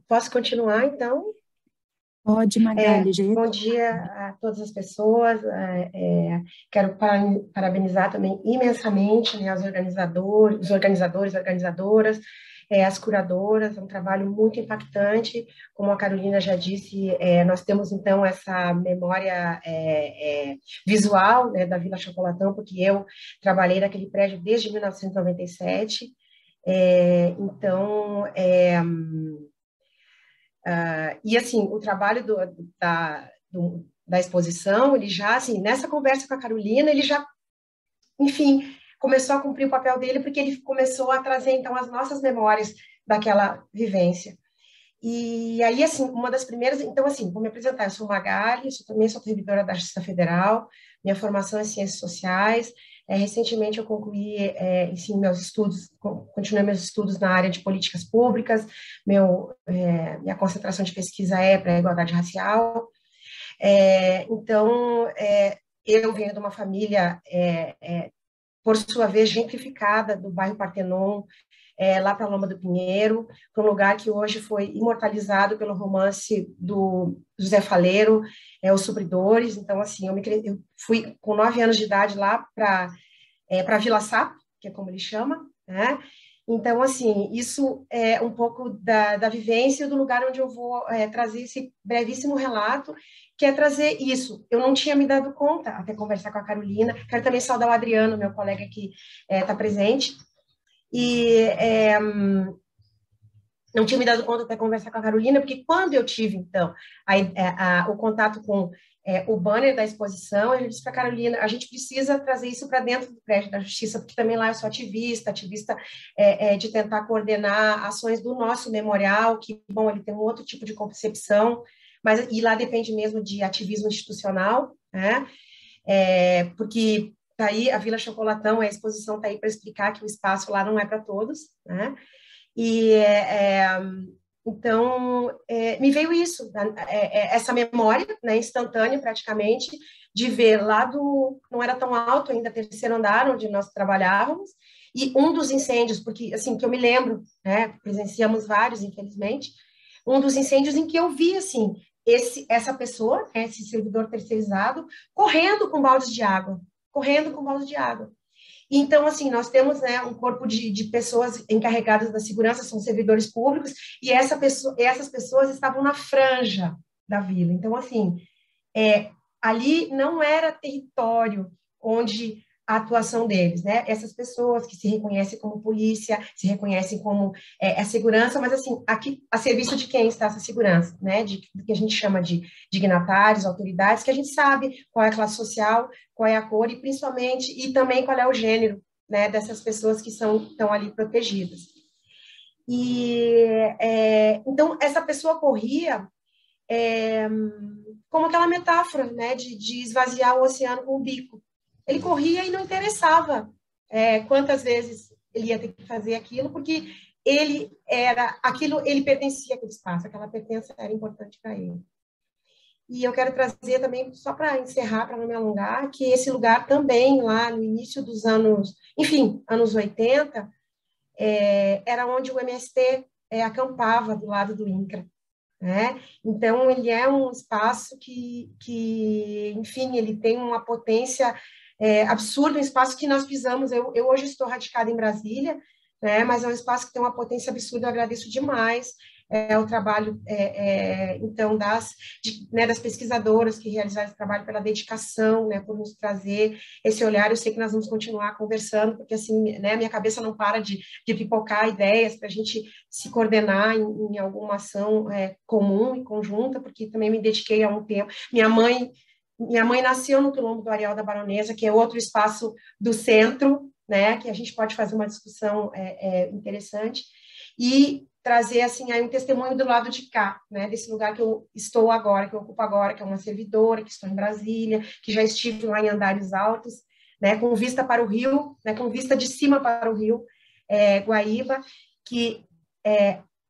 Posso continuar, então? Pode, Magali. Bom dia a todas as pessoas. Quero parabenizar também imensamente, né, os organizadores, organizadoras, as curadoras. É um trabalho muito impactante. Como a Carolina já disse, nós temos, então, essa memória visual, né, da Vila Chocolatão, porque eu trabalhei naquele prédio desde 1997. Então, e assim, o trabalho da exposição, ele já, assim, nessa conversa com a Carolina, ele já, enfim, começou a cumprir o papel dele, porque ele começou a trazer, então, as nossas memórias daquela vivência. E aí, assim, uma das primeiras... Então, assim, vou me apresentar. Eu sou Magali, também sou servidora da Justiça Federal, minha formação é em Ciências Sociais. Recentemente, eu concluí, enfim, continuei meus estudos na área de políticas públicas, minha concentração de pesquisa é para a igualdade racial. Então, eu venho de uma família, por sua vez, gentrificada, do bairro Partenon, lá para a Loma do Pinheiro, para um lugar que hoje foi imortalizado pelo romance do José Faleiro, Os Supridores. Então, assim, eu fui com 9 anos de idade lá para Vila Sapo, que é como ele chama, né? Então, assim, isso é um pouco da vivência do lugar onde eu vou trazer esse brevíssimo relato, que é trazer isso. Eu não tinha me dado conta, até conversar com a Carolina. Quero também saudar o Adriano, meu colega que está presente. E não tinha me dado conta até conversar com a Carolina, porque quando eu tive, então, o contato com o banner da exposição, eu disse para a Carolina, a gente precisa trazer isso para dentro do prédio da Justiça, porque também lá eu sou ativista de tentar coordenar ações do nosso memorial, que, bom, ele tem um outro tipo de concepção, e lá depende mesmo de ativismo institucional, né? Porque tá aí a Vila Chocolatão, a exposição está aí para explicar que o espaço lá não é para todos, né? E então me veio isso, essa memória, né, instantânea praticamente, de ver lá não era tão alto ainda, terceiro andar, onde nós trabalhávamos, e um dos incêndios, porque assim, que eu me lembro, né, presenciamos vários, infelizmente, um dos incêndios em que eu vi, assim, essa pessoa, esse servidor terceirizado, correndo com baldes de água. Então, assim, nós temos, né, um corpo de pessoas encarregadas da segurança, são servidores públicos, e essas pessoas estavam na franja da vila. Então, assim, ali não era território onde a atuação deles, né? Essas pessoas que se reconhecem como polícia, se reconhecem como a segurança, mas, assim, aqui, a serviço de quem está essa segurança, né? Do que a gente chama de dignatários, autoridades, que a gente sabe qual é a classe social, qual é a cor e, principalmente, e também qual é o gênero, né? Dessas pessoas que estão ali protegidas. E, então, essa pessoa corria como aquela metáfora, né? De esvaziar o oceano com o bico. Ele corria e não interessava quantas vezes ele ia ter que fazer aquilo, porque ele pertencia àquele espaço, aquela pertença era importante para ele. E eu quero trazer também, só para encerrar, para não me alongar, que esse lugar também, lá no início dos anos 80, era onde o MST acampava do lado do INCRA. Né? Então, ele é um espaço que, enfim, ele tem uma potência absurda, um espaço que nós pisamos. Eu hoje estou radicada em Brasília, né? Mas é um espaço que tem uma potência absurda, eu agradeço demais o trabalho, então, das pesquisadoras que realizaram esse trabalho, pela dedicação, né, por nos trazer esse olhar. Eu sei que nós vamos continuar conversando, porque, assim, né, minha cabeça não para de pipocar ideias para a gente se coordenar em alguma ação comum e conjunta, porque também me dediquei há um tempo. Minha mãe nasceu no Quilombo do Areal da Baronesa, que é outro espaço do centro, né, que a gente pode fazer uma discussão interessante. E trazer assim aí um testemunho do lado de cá, né, desse lugar que eu estou agora, que eu ocupo agora, que é uma servidora, que estou em Brasília, que já estive lá em andares altos, né, com vista para o rio, né, com vista de cima para o rio Guaíba, que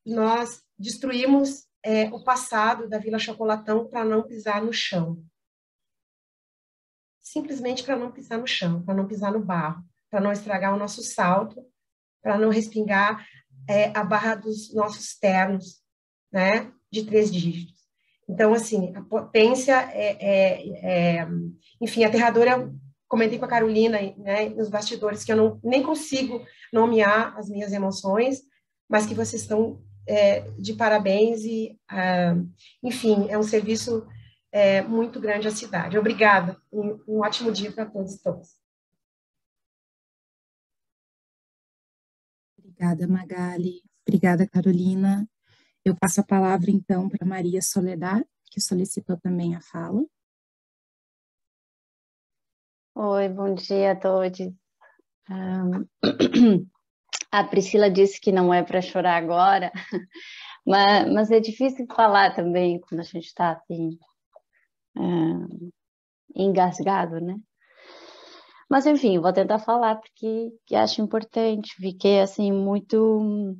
nós destruímos o passado da Vila Chocolatão para não pisar no chão. Simplesmente para não pisar no chão, para não pisar no barro, para não estragar o nosso salto, para não respingar a barra dos nossos ternos, né, de 3 dígitos. Então, assim, a potência enfim, aterradora. Comentei com a Carolina, né, nos bastidores, que eu nem consigo nomear as minhas emoções, mas que vocês estão de parabéns e, enfim, é um serviço muito grande à cidade. Obrigada. Um ótimo dia para todos e todas. Obrigada, Magali. Obrigada, Carolina. Eu passo a palavra, então, para Maria Soledad, que solicitou também a fala. Oi, bom dia a todos. A Priscila disse que não é para chorar agora, mas é difícil falar também quando a gente está assim, engasgado, né? Mas, enfim, vou tentar falar porque acho importante. Fiquei, assim, muito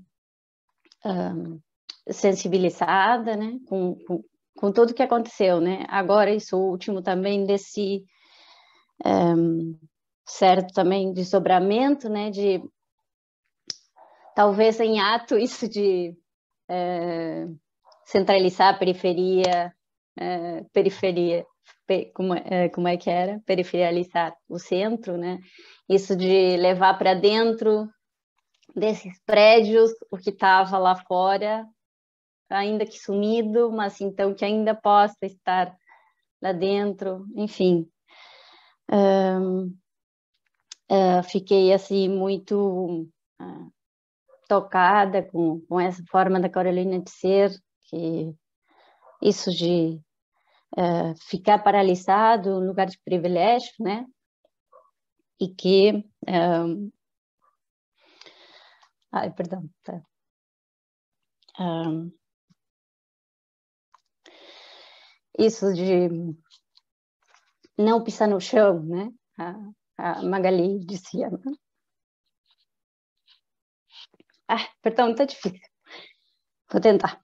sensibilizada, né? Com tudo que aconteceu, né? Agora, isso último também desse certo também desdobramento, né? De talvez em ato isso de centralizar a periferia, como é que era? Periferializar o centro, né? Isso de levar para dentro desses prédios o que estava lá fora, ainda que sumido, mas então que ainda possa estar lá dentro, enfim. Fiquei assim muito tocada com essa forma da Carolina de ser, que isso de ficar paralisado no lugar de privilégio, né? E que perdão, tá. Isso de não pisar no chão, né? A Magali dizia, né? Perdão, tá difícil. Vou tentar.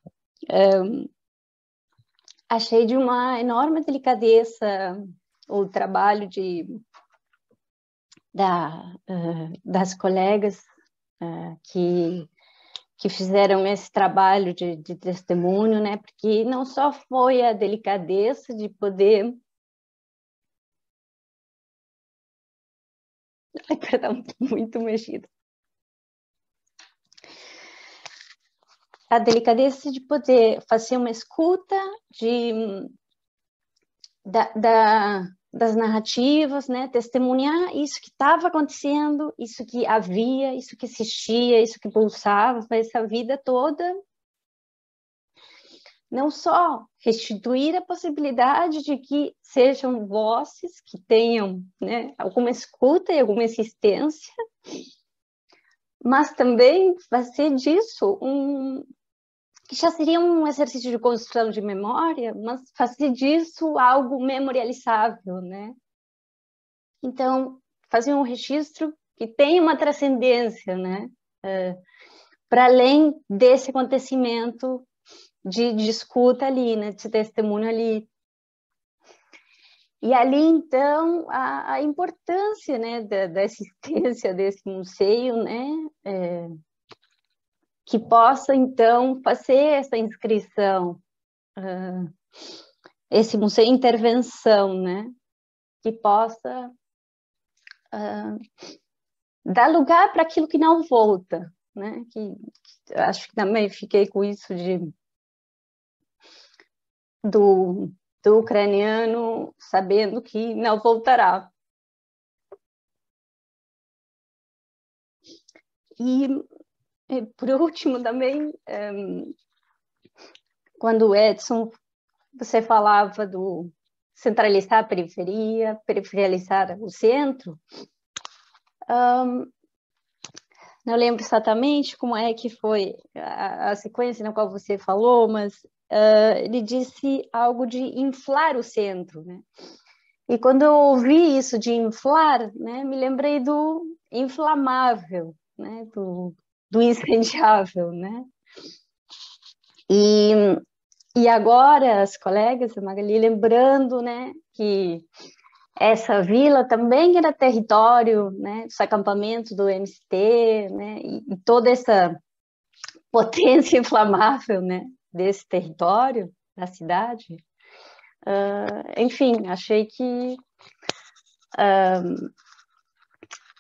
Achei de uma enorme delicadeza o trabalho das colegas que fizeram esse trabalho de testemunho, né? Porque não só foi a delicadeza de poder... Perdão, muito mexida. A delicadeza de poder fazer uma escuta das narrativas, né? Testemunhar isso que estava acontecendo, isso que havia, isso que existia, isso que pulsava, essa vida toda. Não só restituir a possibilidade de que sejam vozes que tenham, né, alguma escuta e alguma existência, mas também fazer disso que já seria um exercício de construção de memória, mas fazer disso algo memorializável, né? Então, fazer um registro que tenha uma transcendência, né? Para além desse acontecimento de escuta ali, né? De testemunho ali. E ali, então, a importância, né? Da existência desse museu, né? Que possa, então, fazer essa inscrição, esse museu de intervenção, né? Que possa dar lugar para aquilo que não volta, né? Que acho que também fiquei com isso do ucraniano sabendo que não voltará. E por último, também, quando o Edson, você falava do centralizar a periferia, periferializar o centro, não lembro exatamente como é que foi a sequência na qual você falou, mas ele disse algo de inflar o centro, né? E quando eu ouvi isso de inflar, né, me lembrei do inflamável, né, do incendiável, né? E agora as colegas, a Magali, lembrando, né, que essa vila também era território, né, dos acampamentos do MST, né, e toda essa potência inflamável, né, desse território, da cidade. Enfim, achei que,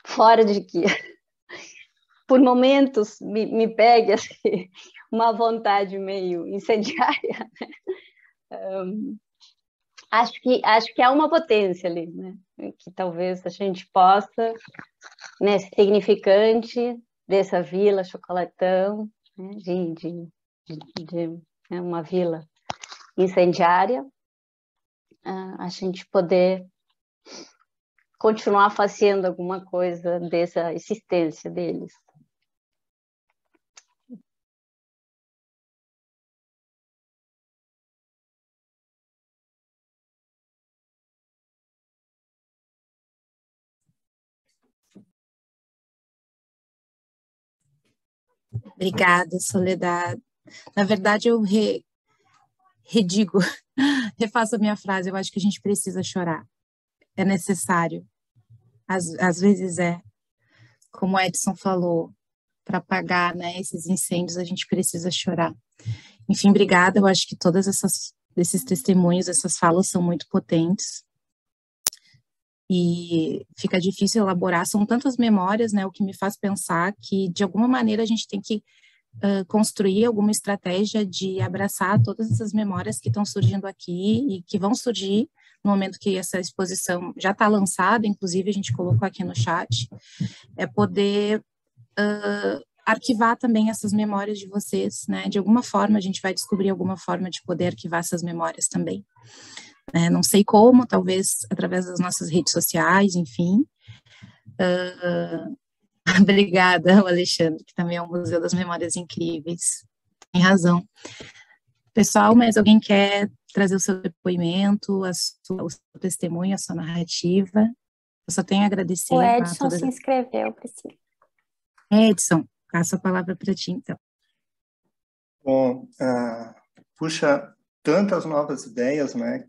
fora de que, por momentos, me pegue assim, uma vontade meio incendiária, né? Acho que há uma potência ali, né? Que talvez a gente possa, né, significante dessa vila Chocolatão, né, de uma vila incendiária, a gente poder continuar fazendo alguma coisa dessa existência deles. Obrigada, Soledad. Na verdade, eu redigo, refaço a minha frase. Eu acho que a gente precisa chorar. É necessário. Às vezes como o Edson falou, para apagar, né, esses incêndios, a gente precisa chorar. Enfim, obrigada. Eu acho que todos esses testemunhos, essas falas são muito potentes. E fica difícil elaborar, são tantas memórias, né, o que me faz pensar que, de alguma maneira, a gente tem que construir alguma estratégia de abraçar todas essas memórias que estão surgindo aqui e que vão surgir no momento que essa exposição já está lançada, inclusive a gente colocou aqui no chat, é poder arquivar também essas memórias de vocês, né, de alguma forma a gente vai descobrir alguma forma de poder arquivar essas memórias também. Não sei como, talvez através das nossas redes sociais, enfim. Obrigada, Alexandre, que também é um Museu das Memórias Incríveis. Tem razão. Pessoal, mas alguém quer trazer o seu depoimento, o seu testemunho, a sua narrativa? Eu só tenho a agradecer. O Edson se inscreveu, Priscila. Edson, passo a palavra para ti, então. Bom, puxa, tantas novas ideias, né,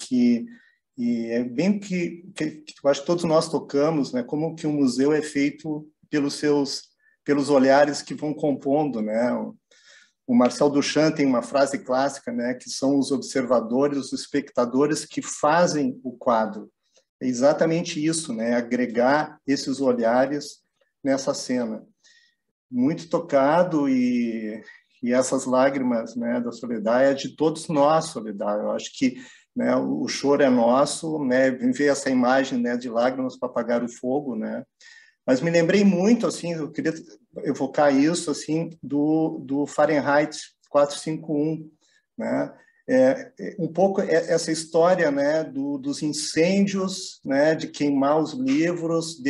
e é bem que eu acho que todos nós tocamos, né, como que o museu é feito pelos olhares que vão compondo, né. O Marcel Duchamp tem uma frase clássica, né, que são os observadores, os espectadores que fazem o quadro. É exatamente isso, né, agregar esses olhares nessa cena. Muito tocado e essas lágrimas, né, da Soledad é de todos nós, Soledad. Eu acho que, né, o choro é nosso, né, ver essa imagem, né, de lágrimas para apagar o fogo, né. Mas me lembrei muito, assim, eu queria evocar isso, assim, do Fahrenheit 451, né. Um pouco essa história, né, dos incêndios, né, de queimar os livros,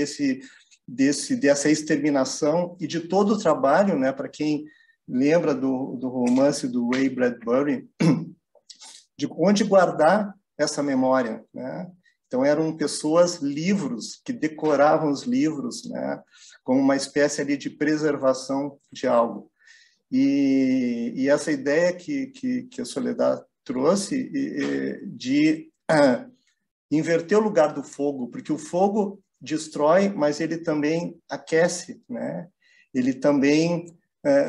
dessa exterminação e de todo o trabalho, né, para quem lembra do romance do Ray Bradbury, de onde guardar essa memória, né? Então eram pessoas, livros, que decoravam os livros, né, como uma espécie ali de preservação de algo. E essa ideia que a Soledad trouxe de inverter o lugar do fogo, porque o fogo destrói, mas ele também aquece, né? Ele também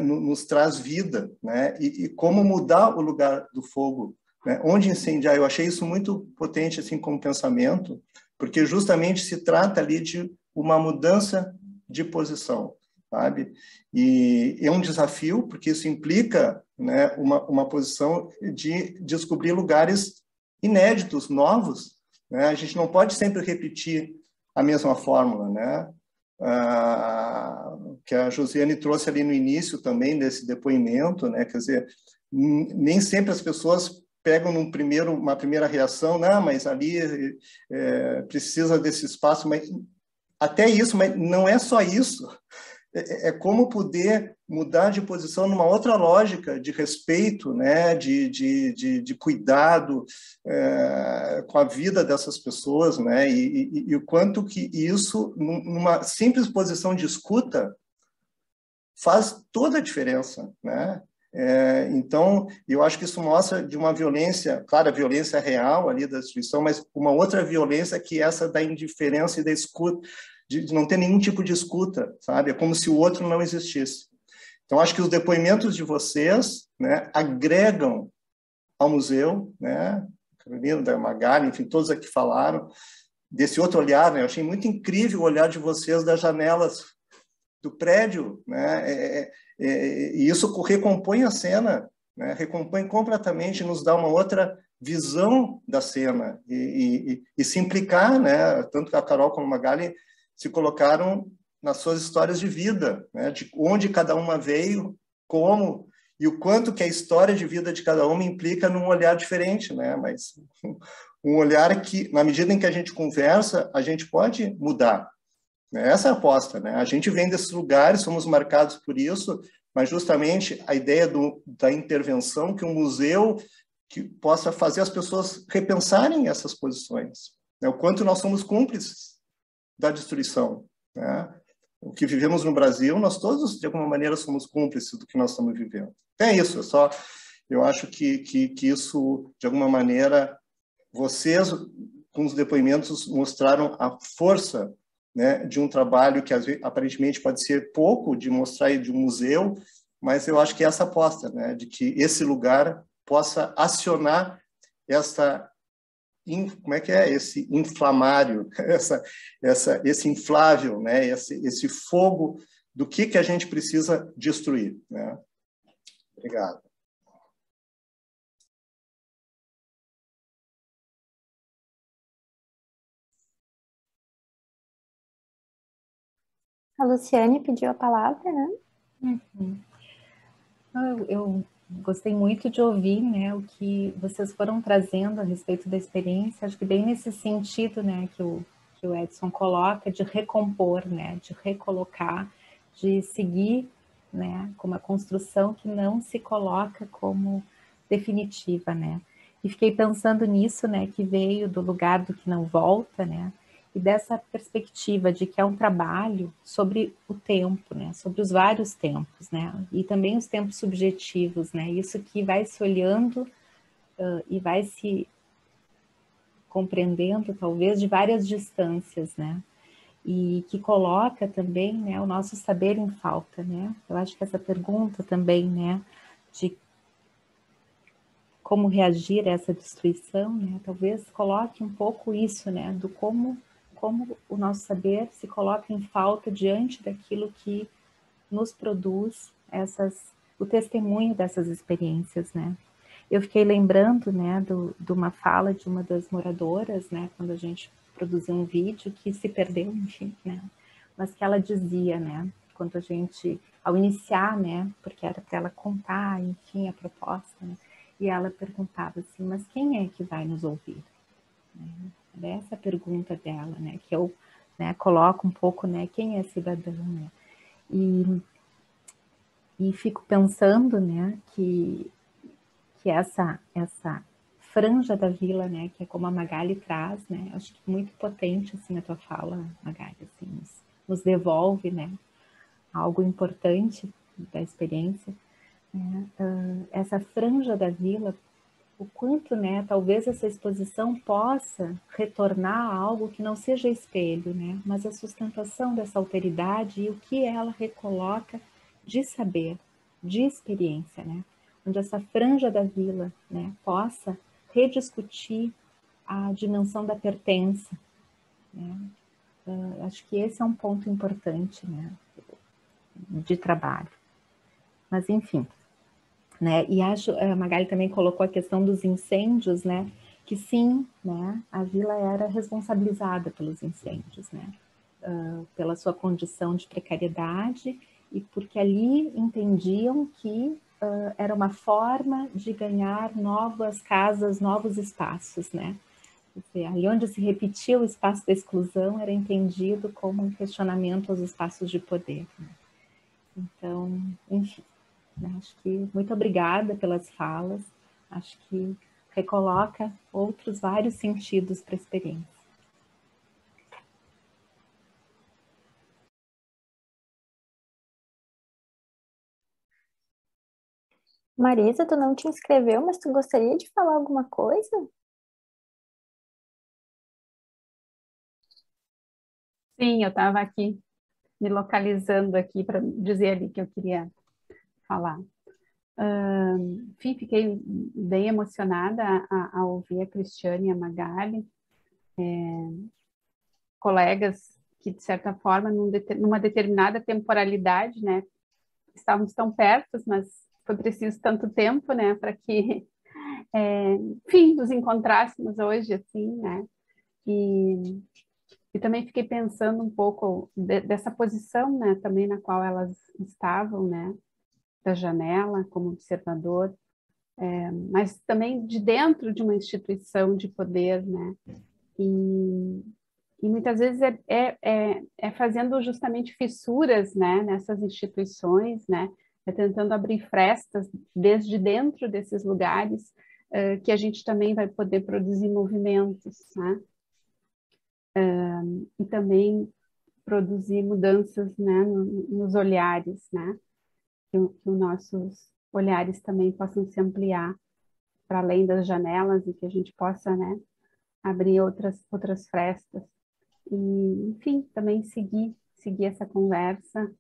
nos traz vida, né? E como mudar o lugar do fogo, né? Onde incendiar? Eu achei isso muito potente, assim, como pensamento, porque justamente se trata ali de uma mudança de posição, sabe? E é um desafio, porque isso implica, né, uma posição de descobrir lugares inéditos, novos, né? A gente não pode sempre repetir a mesma fórmula, né? Que a Josiane trouxe ali no início também desse depoimento, né? Quer dizer, nem sempre as pessoas pegam uma primeira reação, não, mas ali precisa desse espaço, mas até isso, mas não é só isso. como poder mudar de posição numa outra lógica de respeito, né, de cuidado com a vida dessas pessoas, né, e o quanto que isso, numa simples posição de escuta, faz toda a diferença, né? Então, eu acho que isso mostra de uma violência, claro, a violência real ali da destruição, mas uma outra violência que é essa da indiferença e da escuta, de não ter nenhum tipo de escuta, sabe? É como se o outro não existisse. Então, acho que os depoimentos de vocês, né, agregam ao museu, né? Carolina, da Magali, enfim, todos aqui falaram desse outro olhar, né? Eu achei muito incrível o olhar de vocês das janelas do prédio, né? E isso recompõe a cena, né? Recompõe completamente, nos dá uma outra visão da cena e se implicar, né? Tanto a Carol como a Magali se colocaram nas suas histórias de vida, né? De onde cada uma veio, como e o quanto que a história de vida de cada uma implica num olhar diferente, né? Mas um olhar que, na medida em que a gente conversa, a gente pode mudar. Essa é a aposta, né? A gente vem desses lugares, somos marcados por isso, mas justamente a ideia da intervenção, que um museu que possa fazer as pessoas repensarem essas posições, né? O quanto nós somos cúmplices da destruição, né? O que vivemos no Brasil, nós todos, de alguma maneira, somos cúmplices do que nós estamos vivendo. É isso, eu acho que isso, de alguma maneira, vocês, com os depoimentos, mostraram a força, né, de um trabalho que aparentemente pode ser pouco de mostrar de um museu, mas eu acho que é essa aposta, né, de que esse lugar possa acionar como é que é? Esse inflamário, esse inflável, né, esse fogo do que a gente precisa destruir, né? Obrigado. A Luciane pediu a palavra, né? Uhum. Eu gostei muito de ouvir, né, o que vocês foram trazendo a respeito da experiência. Acho que bem nesse sentido, né, que o Edson coloca, de recompor, né, de recolocar, de seguir, né, com uma construção que não se coloca como definitiva, né. E fiquei pensando nisso, né, que veio do lugar do que não volta, né, e dessa perspectiva de que é um trabalho sobre o tempo, né, sobre os vários tempos, né, e também os tempos subjetivos, né, isso que vai se olhando e vai se compreendendo, talvez, de várias distâncias, né, e que coloca também, né, o nosso saber em falta, né. Eu acho que essa pergunta também, né, de como reagir a essa destruição, né, talvez coloque um pouco isso, né, do como o nosso saber se coloca em falta diante daquilo que nos produz o testemunho dessas experiências, né. Eu fiquei lembrando, né, de uma fala de uma das moradoras, né, quando a gente produziu um vídeo que se perdeu, enfim, né, mas que ela dizia, né, quando a gente, ao iniciar, né, porque era para ela contar, enfim, a proposta, né, e ela perguntava assim, mas quem é que vai nos ouvir? Essa pergunta dela, né, que eu, né, coloco um pouco, né, quem é cidadão, né, e fico pensando, né, que essa franja da vila, né, que é como a Magali traz, né, acho que muito potente, assim, a tua fala, Magali, assim, nos devolve, né, algo importante da experiência, né, essa franja da vila, o quanto, né, talvez essa exposição possa retornar a algo que não seja espelho, né, mas a sustentação dessa alteridade e o que ela recoloca de saber, de experiência, né, onde essa franja da vila, né, possa rediscutir a dimensão da pertença, né. Acho que esse é um ponto importante, né, de trabalho. Mas, enfim, né, e acho, a Magali também colocou a questão dos incêndios, né, que sim, né, a vila era responsabilizada pelos incêndios, né, pela sua condição de precariedade e porque ali entendiam que era uma forma de ganhar novas casas, novos espaços, né, quer dizer, ali onde se repetia o espaço da exclusão era entendido como um questionamento aos espaços de poder, né? Então, enfim, acho que muito obrigada pelas falas, acho que recoloca outros vários sentidos para a experiência. Marisa, tu não te inscreveu, mas tu gostaria de falar alguma coisa? Sim, eu estava aqui me localizando aqui para dizer ali que eu queria falar. Enfim, fiquei bem emocionada a ouvir a Cristiane e a Magali, colegas que, de certa forma, numa determinada temporalidade, né, estávamos tão perto, mas foi preciso tanto tempo, né, para que, enfim, nos encontrássemos hoje, assim, né, e também fiquei pensando um pouco dessa posição, né, também na qual elas estavam, né, da janela, como observador, mas também de dentro de uma instituição de poder, né, e muitas vezes é fazendo justamente fissuras, né, nessas instituições, né, tentando abrir frestas desde dentro desses lugares, que a gente também vai poder produzir movimentos, né, e também produzir mudanças, né, nos olhares, né, que os nossos olhares também possam se ampliar para além das janelas e que a gente possa, né, abrir outras frestas e, enfim, também seguir essa conversa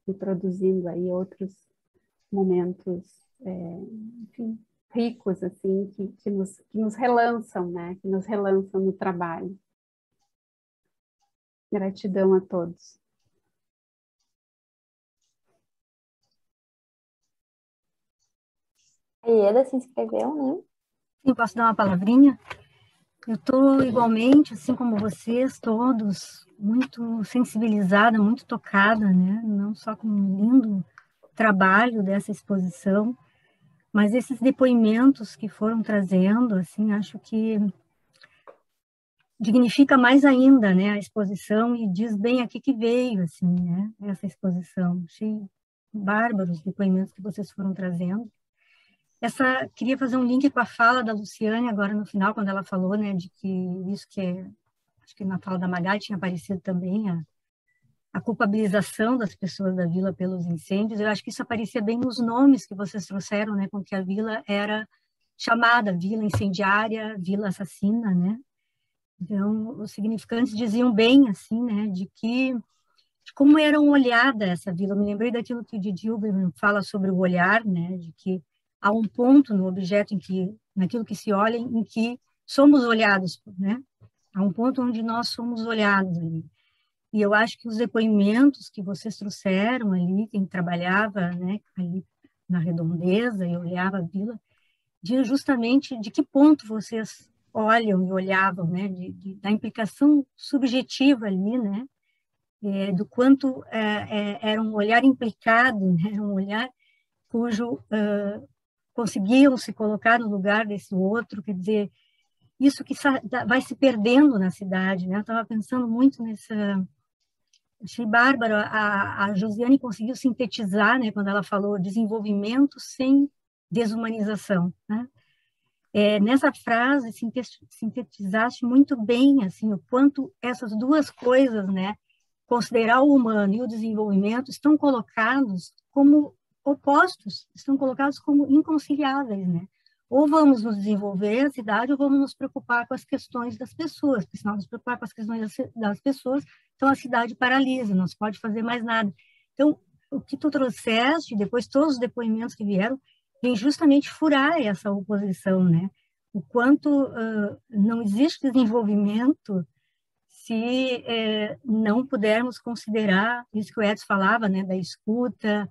e produzindo aí outros momentos, enfim, ricos, assim, que nos relançam, né, que nos relançam no trabalho. Gratidão a todos. A Ieda se inscreveu, né? Sim, posso dar uma palavrinha? Eu estou igualmente, assim como vocês todos, muito sensibilizada, muito tocada, né? Não só com o lindo trabalho dessa exposição, mas esses depoimentos que foram trazendo, assim, acho que dignifica mais ainda, né, a exposição e diz bem aqui que veio, assim, né, essa exposição. Achei bárbaros os depoimentos que vocês foram trazendo. Queria fazer um link com a fala da Luciane agora no final, quando ela falou, né, de que isso acho que na fala da Magali tinha aparecido também, a culpabilização das pessoas da vila pelos incêndios. Eu acho que isso aparecia bem nos nomes que vocês trouxeram, né, com que a vila era chamada, vila incendiária, vila assassina, né. Então, os significantes diziam bem, assim, né, de como era olhada essa vila. Eu me lembrei daquilo que o Didi Huberman fala sobre o olhar, né, de que há um ponto no objeto naquilo que se olha, em que somos olhados, né? Há um ponto onde nós somos olhados ali. E eu acho que os depoimentos que vocês trouxeram ali, quem trabalhava, né, ali na redondeza e olhava a vila, diz justamente de que ponto vocês olham e olhavam, né, da implicação subjetiva ali, né, do quanto era um olhar implicado, né, um olhar cujo conseguiam se colocar no lugar desse outro, quer dizer, isso que vai se perdendo na cidade, né? Eu estava pensando muito achei bárbaro, a Josiane conseguiu sintetizar, né, quando ela falou desenvolvimento sem desumanização, né? Nessa frase, sintetizaste muito bem, assim, o quanto essas duas coisas, né, considerar o humano e o desenvolvimento, estão colocados como opostos, estão colocados como inconciliáveis, né? Ou vamos nos desenvolver a cidade, ou vamos nos preocupar com as questões das pessoas, porque se nós nos preocupar com as questões das pessoas, então a cidade paralisa, não se pode fazer mais nada. Então, o que tu trouxeste, depois todos os depoimentos que vieram, vem justamente furar essa oposição, né? O quanto não existe desenvolvimento se não pudermos considerar isso que o Edson falava, né, da escuta,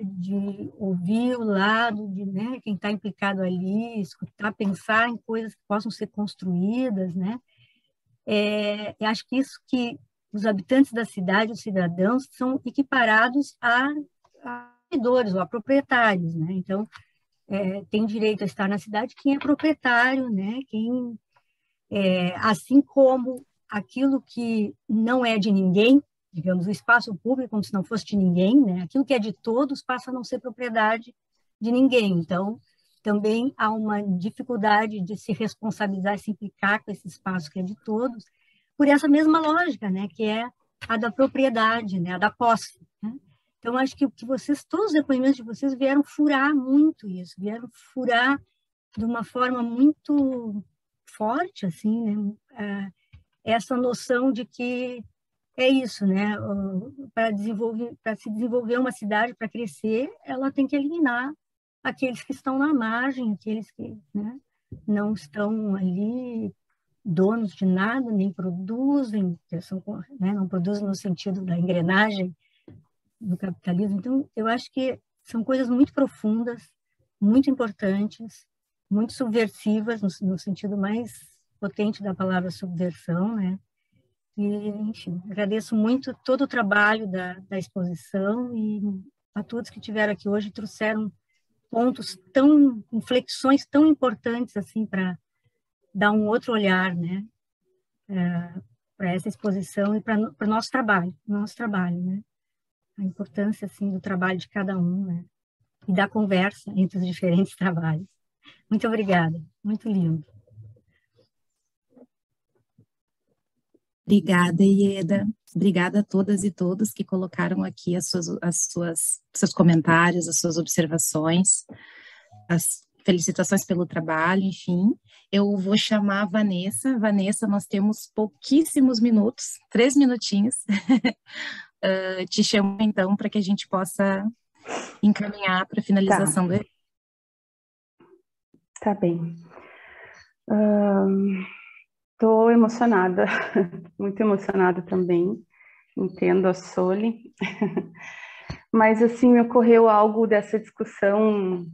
de ouvir o lado de, né, quem está implicado ali, escutar, pensar em coisas que possam ser construídas, né? Eu acho que isso que os habitantes da cidade, os cidadãos, são equiparados a vendedores ou a proprietários, né? Então, tem direito a estar na cidade quem é proprietário, né? Assim como aquilo que não é de ninguém, digamos, o espaço público como se não fosse de ninguém, né? Aquilo que é de todos passa a não ser propriedade de ninguém. Então, também há uma dificuldade de se responsabilizar, se implicar com esse espaço que é de todos, por essa mesma lógica, né? Que é a da propriedade, né? A da posse, né? Então, acho que todos os depoimentos de vocês vieram furar muito isso, vieram furar de uma forma muito forte, assim, né? Essa noção de que é isso, né? Para se desenvolver uma cidade, para crescer, ela tem que eliminar aqueles que estão na margem, aqueles que, né, não estão ali donos de nada, nem produzem, né, não produzem no sentido da engrenagem do capitalismo. Então, eu acho que são coisas muito profundas, muito importantes, muito subversivas, no sentido mais potente da palavra subversão, né? E, enfim, agradeço muito todo o trabalho da exposição e a todos que estiveram aqui hoje, trouxeram inflexões tão importantes assim para dar um outro olhar, né, para essa exposição e para o nosso trabalho, né, a importância assim do trabalho de cada um, né, e da conversa entre os diferentes trabalhos. Muito obrigada, muito lindo. Obrigada, Ieda. Obrigada a todas e todos que colocaram aqui seus comentários, as suas observações, as felicitações pelo trabalho, enfim. Eu vou chamar a Vanessa. Vanessa, nós temos pouquíssimos minutos, 3 minutinhos. Te chamo, então, para que a gente possa encaminhar para a finalização do evento. Tá bem. Estou emocionada, muito emocionada também, entendo a Soli, mas assim, me ocorreu algo dessa discussão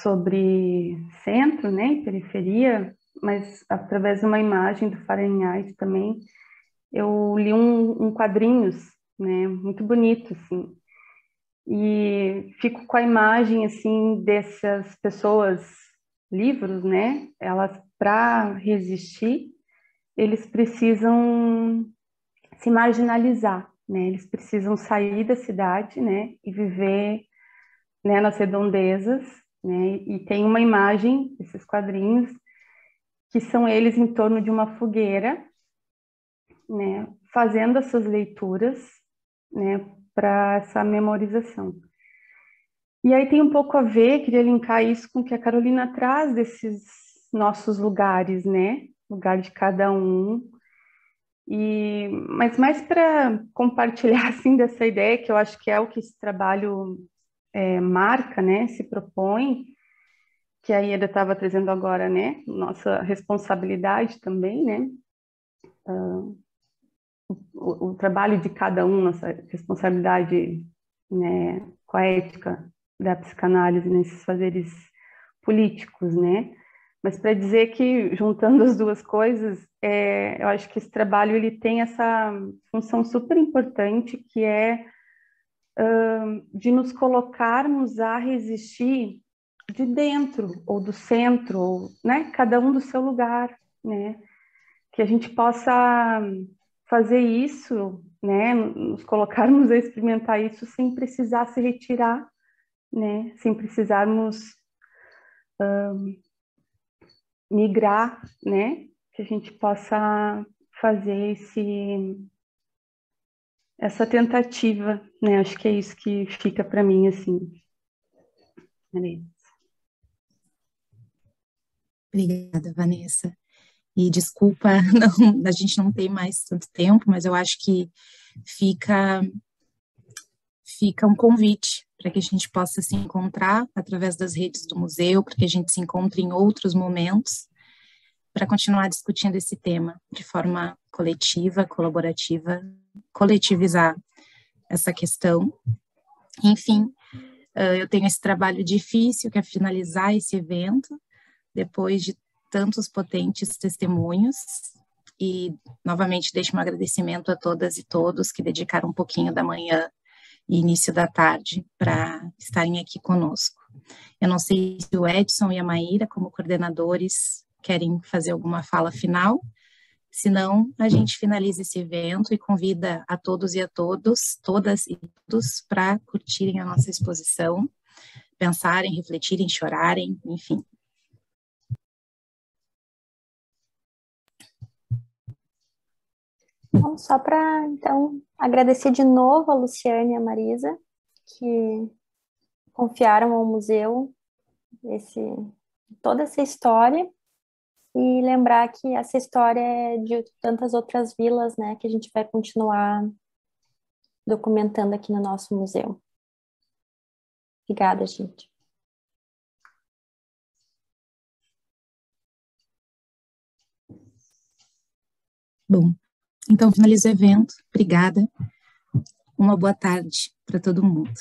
sobre centro, né, e periferia, mas através de uma imagem do Fahrenheit também, eu li um quadrinhos, né, muito bonito, assim, e fico com a imagem, assim, dessas pessoas, livros, né, elas, para resistir, eles precisam se marginalizar, né? Eles precisam sair da cidade, né, e viver, né, nas redondezas, né? E tem uma imagem desses quadrinhos que são eles em torno de uma fogueira, né, fazendo essas leituras, né, para essa memorização. E aí tem um pouco a ver, queria linkar isso com o que a Carolina traz desses nossos lugares, né? Lugar de cada um. Mas mais para compartilhar, assim, dessa ideia, que eu acho que é o que esse trabalho marca, né? Se propõe, que a Ieda estava trazendo agora, né? Nossa responsabilidade também, né? O trabalho de cada um, nossa responsabilidade, né? Com a ética da psicanálise nesses fazeres políticos, né? Mas para dizer que, juntando as duas coisas, eu acho que esse trabalho ele tem essa função super importante, que é de nos colocarmos a resistir de dentro, ou do centro, ou, né? Cada um do seu lugar, né? Que a gente possa fazer isso, né? Nos colocarmos a experimentar isso sem precisar se retirar, né? Sem precisarmos migrar, né? Que a gente possa fazer essa tentativa, né? Acho que é isso que fica para mim, assim. Obrigada, Vanessa. E desculpa, a gente não tem mais tanto tempo, mas eu acho que fica um convite para que a gente possa se encontrar através das redes do museu, para que a gente se encontre em outros momentos, para continuar discutindo esse tema de forma coletiva, colaborativa, coletivizar essa questão. Enfim, eu tenho esse trabalho difícil, que é finalizar esse evento, depois de tantos potentes testemunhos, e novamente deixo um agradecimento a todas e todos que dedicaram um pouquinho da manhã e início da tarde para estarem aqui conosco. Eu não sei se o Edson e a Maíra, como coordenadores, querem fazer alguma fala final, Senão, a gente finaliza esse evento e convida a todos e a todas e todos, para curtirem a nossa exposição, pensarem, refletirem, chorarem, enfim. Bom, só para, então, agradecer de novo a Luciane e a Marisa, que confiaram ao museu toda essa história, e lembrar que essa história é de tantas outras vilas, né, que a gente vai continuar documentando aqui no nosso museu. Obrigada, gente. Bom, então finalizo o evento. Obrigada. Uma boa tarde para todo mundo.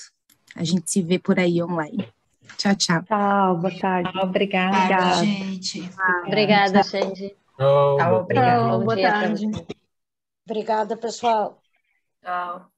A gente se vê por aí online. Tchau, tchau. Tchau, boa tarde. Obrigada, gente. Obrigada, gente. Tchau, Obrigada. Boa Bom dia para tarde. vocês. Obrigada, pessoal. Tchau.